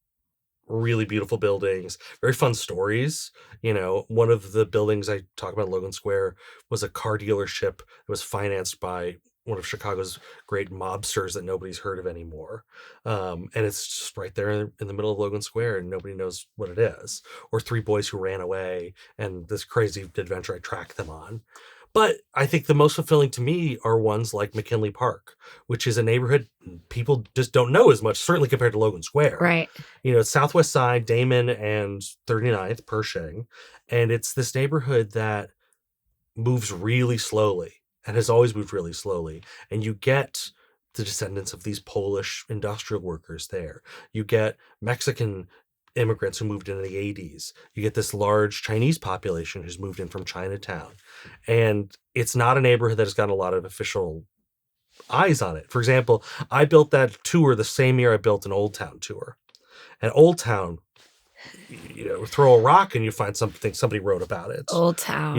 really beautiful buildings, very fun stories. One of the buildings I talk about in Logan Square was a car dealership that was financed by one of Chicago's great mobsters that nobody's heard of anymore. And it's just right there in the middle of Logan Square, and nobody knows what it is. Or 3 boys who ran away, and this crazy adventure I tracked them on. But I think the most fulfilling to me are ones like McKinley Park, which is a neighborhood people just don't know as much, certainly compared to Logan Square. Right. It's Southwest Side, Damon, and 39th, Pershing. And it's this neighborhood that moves really slowly and has always moved really slowly. And you get the descendants of these Polish industrial workers there. You get Mexican immigrants who moved in the 80s. You get this large Chinese population who's moved in from Chinatown. And it's not a neighborhood that has gotten a lot of official eyes on it. For example, I built that tour the same year I built an Old Town tour. And Old Town throw a rock and you find something somebody wrote about it. Old Town.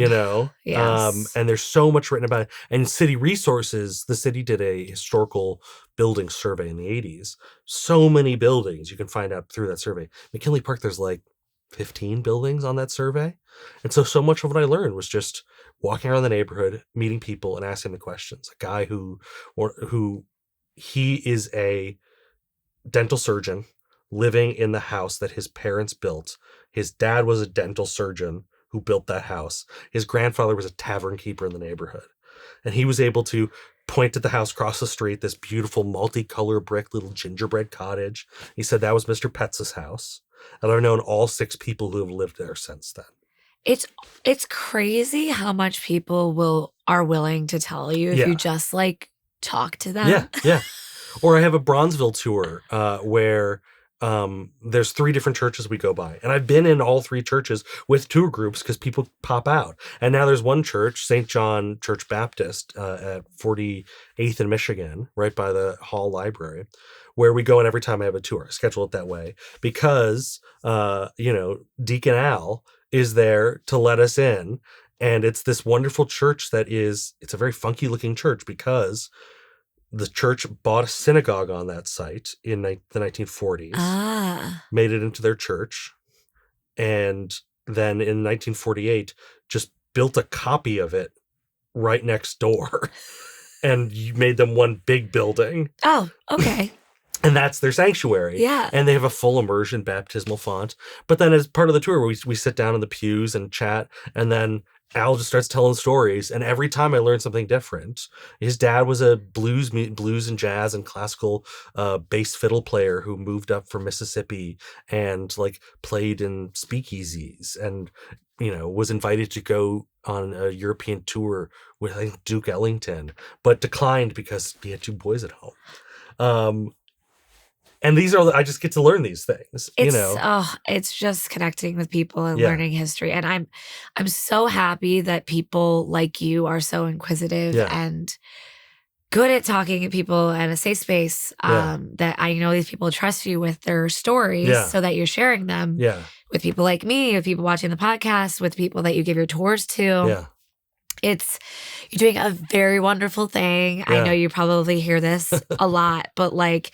Yes. And there's so much written about it. And City Resources, the city did a historical building survey in the 80s. So many buildings you can find out through that survey. McKinley Park, there's like 15 buildings on that survey. And so much of what I learned was just walking around the neighborhood, meeting people and asking the questions. A guy who he is a dental surgeon living in the house that his parents built. His dad was a dental surgeon who built that house. His grandfather was a tavern keeper in the neighborhood. And he was able to point at the house across the street, this beautiful multicolored brick little gingerbread cottage. He said that was Mr. Petz's house. And I've known all 6 people who have lived there since then. It's crazy how much people are willing to tell you if you just like talk to them. Yeah. Or I have a Bronzeville tour where there's 3 different churches we go by. And I've been in all 3 churches with tour groups because people pop out. And now there's one church, St. John Church Baptist at 48th in Michigan, right by the Hall Library, where we go in every time I have a tour. I schedule it that way because, Deacon Al is there to let us in. And it's this wonderful church it's a very funky looking church because the church bought a synagogue on that site in the 1940s, made it into their church, and then in 1948 just built a copy of it right next door and made them one big building. Oh, okay. And that's their sanctuary. Yeah. And they have a full immersion baptismal font. But then as part of the tour, we sit down in the pews and chat, and then Al just starts telling stories, and every time I learn something different. His dad was a blues and jazz and classical bass fiddle player who moved up from Mississippi and like played in speakeasies and was invited to go on a European tour with I think Duke Ellington, but declined because he had 2 boys at home. And these are, I just get to learn these things, it's just connecting with people and learning history. And I'm so happy that people like you are so inquisitive and good at talking to people and a safe space, that I know these people trust you with their stories so that you're sharing them with people like me, with people watching the podcast, with people that you give your tours to. Yeah. You're doing a very wonderful thing. I know you probably hear this a lot, but like,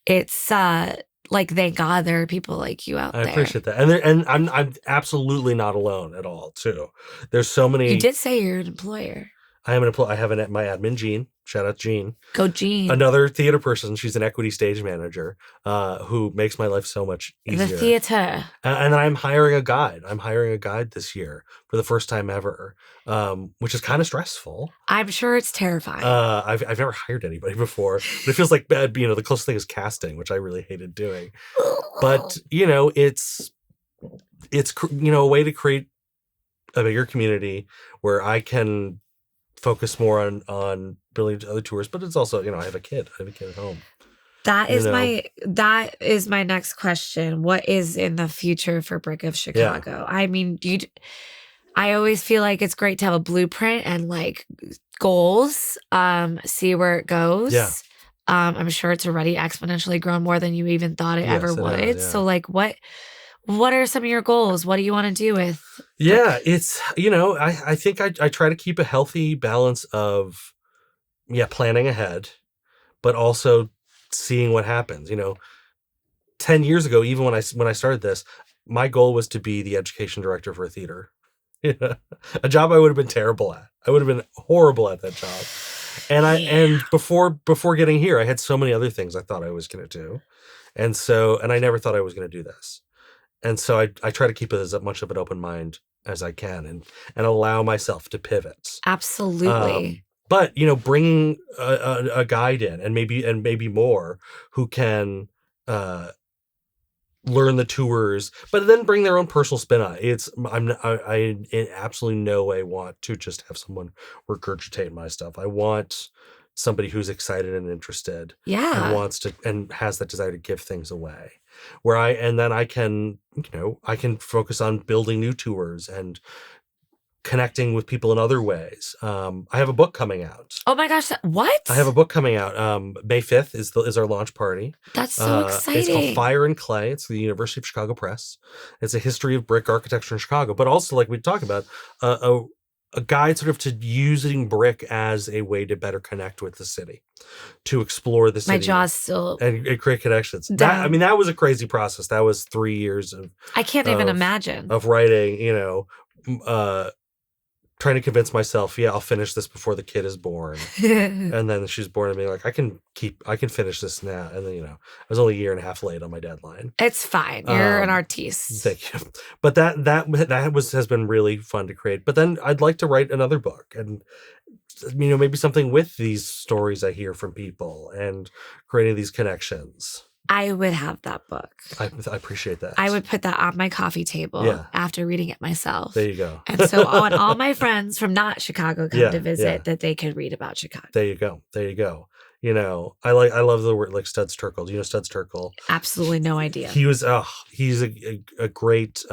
it's thank God there are people like you out there. I appreciate that, and I'm absolutely not alone at all. Too, there's so many. You did say you're an employer. I am an employee. I have my admin, Jean. Shout out Jean. Go Jean. Another theater person. She's an equity stage manager who makes my life so much easier. The theater. And I'm hiring a guide. I'm hiring a guide this year for the first time ever, which is kind of stressful. I'm sure it's terrifying. I've never hired anybody before, but it feels like bad. The closest thing is casting, which I really hated doing. But it's a way to create a bigger community where I can focus more on building other tours, but it's also, I have a kid at home. That is my next question. What is in the future for Brick of Chicago? Yeah. I mean, I always feel like it's great to have a blueprint and like goals, see where it goes. Yeah. I'm sure it's already exponentially grown more than you even thought it ever would. Has, yeah. So like what are some of your goals? What do you want to do with? Yeah, it's, I think I try to keep a healthy balance of, planning ahead, but also seeing what happens. 10 years ago, even when I started this, my goal was to be the education director for a theater. A job I would have been terrible at. I would have been horrible at that job. And before getting here, I had so many other things I thought I was going to do. And I never thought I was going to do this. And so I try to keep it as much of an open mind as I can and allow myself to pivot. Absolutely. But, bringing a guide in and maybe more who can learn the tours, but then bring their own personal spin on it. I in absolutely no way want to just have someone regurgitate my stuff. I want somebody who's excited and interested. Yeah. And wants to and has that desire to give things away. Where I can focus on building new tours and connecting with people in other ways. I have a book coming out. Oh my gosh, what? I have a book coming out. May 5th is our launch party. That's so exciting. It's called Fire and Clay. It's the University of Chicago Press. It's a history of brick architecture in Chicago, but also, like we talked about, a guide sort of to using brick as a way to better connect with the city, to explore the city. My jaw's still... And create connections. That was a crazy process. That was 3 years of... I can't even imagine. Of writing, trying to convince myself, I'll finish this before the kid is born. And then she's born and being like, I can finish this now. And then, I was only a year and a half late on my deadline. It's fine. You're an artiste. Thank you. But that has been really fun to create. But then I'd like to write another book and, maybe something with these stories I hear from people and creating these connections. I would have that book. I appreciate that. I would put that on my coffee table after reading it myself. There you go. And so when all my friends from not Chicago come to visit, that they could read about Chicago. There you go. I love the word like Studs Terkel. Do you know Studs Terkel? Absolutely no idea. He's a great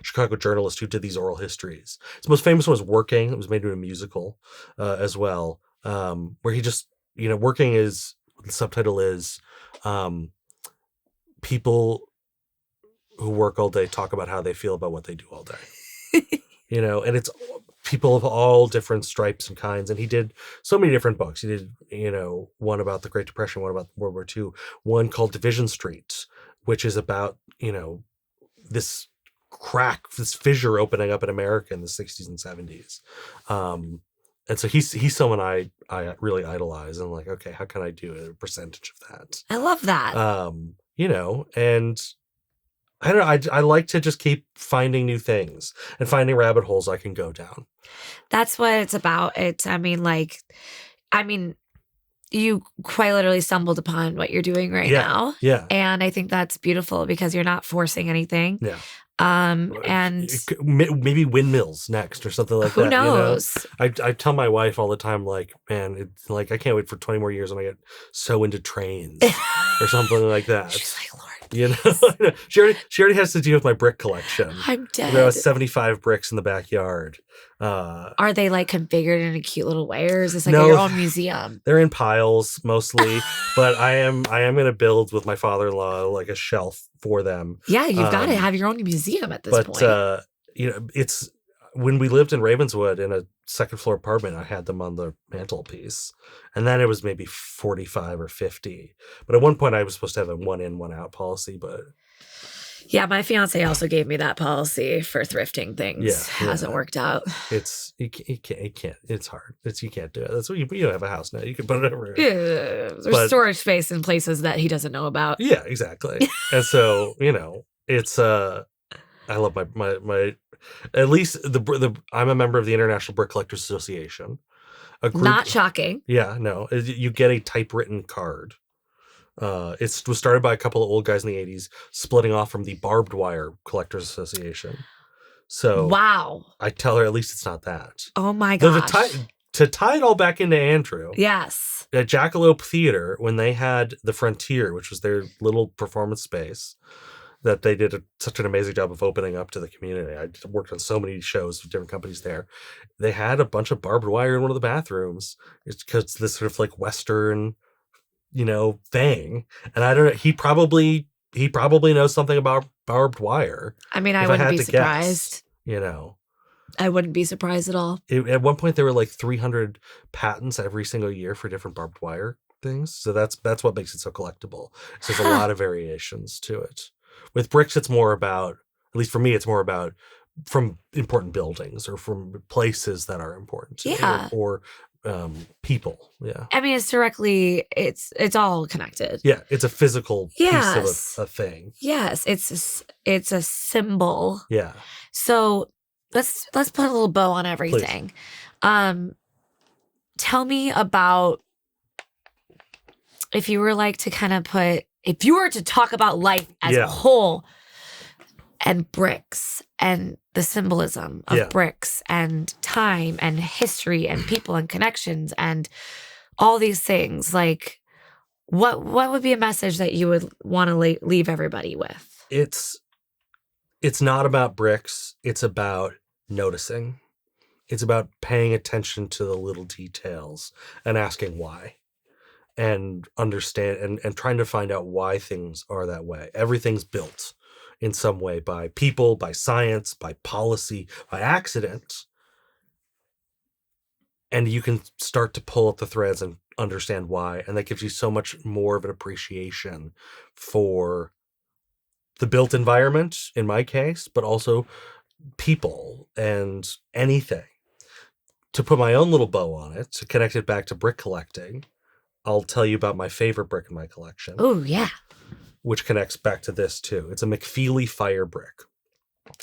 Chicago journalist who did these oral histories. His most famous one was Working. It was made into a musical as well, where he just, Working is, the subtitle is, people who work all day talk about how they feel about what they do all day. And it's people of all different stripes and kinds. And he did so many different books. He did, one about the Great Depression, one about World War II, one called Division Street, which is about, this fissure opening up in America in the 60s and 70s. And so he's someone I really idolize, and I'm like, okay, how can I do a percentage of that? I love that. And I don't know, I like to just keep finding new things and finding rabbit holes I can go down. That's what it's about. You quite literally stumbled upon what you're doing right now. Yeah. And I think that's beautiful because you're not forcing anything. Yeah. And maybe windmills next or something like that. Who knows? I tell my wife all the time, like, man, it's like I can't wait for 20 more years when I get so into trains or something like that. She's like, Lord, she already has to deal with my brick collection. I'm dead. 75 bricks in the backyard. Are they like configured in a cute little way, or is this like your own museum? They're in piles mostly, but I am going to build with my father-in-law like a shelf for them. Yeah, you've got to have your own museum at this point. But it's when we lived in Ravenswood in a second floor apartment, I had them on the mantelpiece, and then it was maybe 45 or 50. But at one point, I was supposed to have a 1 in, 1 out policy, but. Yeah, my fiance also gave me that policy for thrifting things. Yeah, hasn't worked out. You can't. It's hard. You can't do it. That's what you have a house now. You can put it everywhere. Yeah, there's storage space in places that he doesn't know about. Yeah, exactly. And so it's I love my at least I'm a member of the International Brick Collectors Association. A group, not shocking. Yeah, no. You get a typewritten card. It was started by a couple of old guys in the 80s, splitting off from the Barbed Wire Collectors Association. So wow, I tell her at least it's not that. Oh my gosh! To tie it all back into Andrew. Yes. At Jackalope Theater, when they had the Frontier, which was their little performance space, that they did such an amazing job of opening up to the community. I worked on so many shows with different companies there. They had a bunch of barbed wire in one of the bathrooms. It's because this sort of like Western, thing. And I don't know, he probably knows something about barbed wire. I mean, I wouldn't be surprised. Guess, I wouldn't be surprised at all. At one point, there were like 300 patents every single year for different barbed wire things. So that's what makes it so collectible. So there's a lot of variations to it. With bricks, it's more about, at least for me, it's more about from important buildings or from places that are important. Yeah. Or people. Yeah. I mean, it's all connected. Yeah. It's a physical piece of a thing. Yes. It's a symbol. Yeah. So let's put a little bow on everything. Please. Tell me about, if you were to talk about life as a whole and bricks and the symbolism of bricks and time and history and people and connections and all these things, like what would be a message that you would want to leave everybody with? It's not about bricks. It's about noticing. It's about paying attention to the little details and asking why, and understand and trying to find out why things are that way. Everything's built in some way by people, by science, by policy, by accident. And you can start to pull at the threads and understand why. And that gives you so much more of an appreciation for the built environment, in my case, but also people and anything. To put my own little bow on it, to connect it back to brick collecting, I'll tell you about my favorite brick in my collection. Oh, yeah. Which connects back to this too. It's a McFeely fire brick.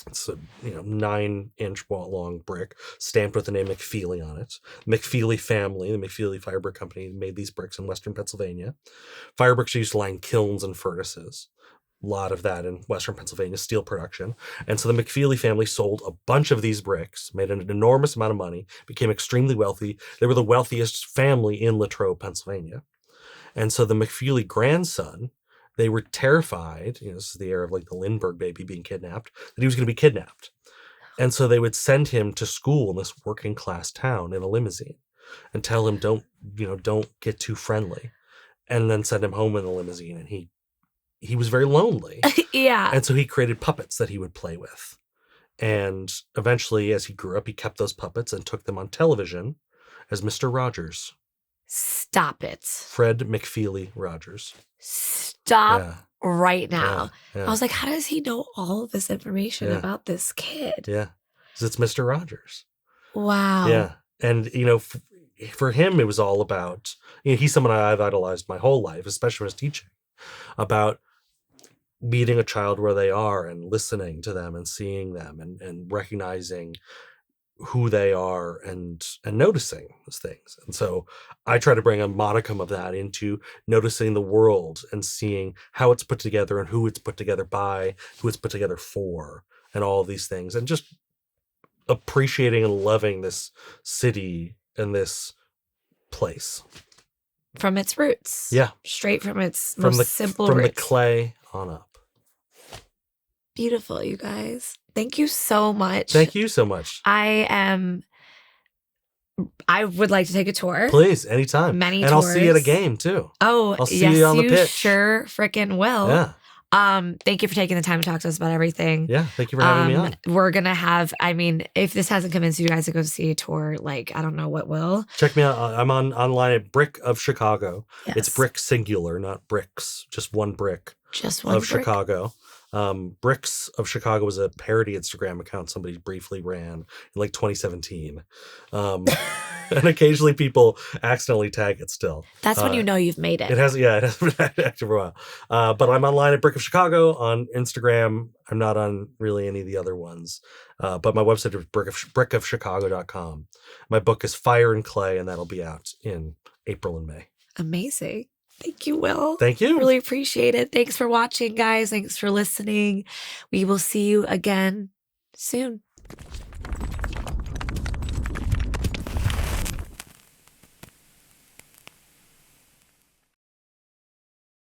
It's a 9-inch long brick stamped with the name McFeely on it. McFeely family, the McFeely Fire Brick Company, made these bricks in Western Pennsylvania. Fire bricks are used to line kilns and furnaces. A lot of that in Western Pennsylvania, steel production. And so the McFeely family sold a bunch of these bricks, made an enormous amount of money, became extremely wealthy. They were the wealthiest family in Latrobe, Pennsylvania. And so the McFeely grandson, they were terrified, this is the era of like the Lindbergh baby being kidnapped, that he was going to be kidnapped. And so they would send him to school in this working class town in a limousine and tell him, don't get too friendly. And then send him home in a limousine. And he was very lonely. Yeah. And so he created puppets that he would play with. And eventually, as he grew up, he kept those puppets and took them on television as Mr. Rogers. Stop it. Fred McFeely Rogers. Stop right now. Yeah. I was like, how does he know all of this information about this kid? Yeah. Because it's Mr. Rogers. Wow. Yeah. And, for him, it was all about, he's someone I've idolized my whole life, especially when I was teaching, about meeting a child where they are and listening to them and seeing them and recognizing who they are and noticing those things. And so I try to bring a modicum of that into noticing the world and seeing how it's put together and who it's put together by, who it's put together for, and all of these things, and just appreciating and loving this city and this place. From its roots. Yeah. Straight from its most simple roots. From the clay on up. Beautiful, you guys. Thank you so much. Thank you so much. I would like to take a tour. Please, anytime. Many and tours. I'll see you at a game too. Oh, I'll see yes, you on the pitch. Sure freaking will. Yeah. Thank you for taking the time to talk to us about everything. Yeah, thank you for having me on. We're gonna have, if this hasn't convinced you guys to go see a tour, I don't know what will. Check me out. I'm online at Brick of Chicago. Yes. It's brick singular, not bricks. Just one brick. Just one of brick. Chicago. Bricks of Chicago was a parody Instagram account somebody briefly ran in 2017. And occasionally people accidentally tag it still. That's when you know you've made it. It has been active for a while. But I'm online at Brick of Chicago on Instagram. I'm not on really any of the other ones. But my website is brickofchicago.com. My book is Fire and Clay, and that'll be out in April and May. Amazing. Thank you, Will. Thank you. Really appreciate it. Thanks for watching, guys. Thanks for listening. We will see you again soon.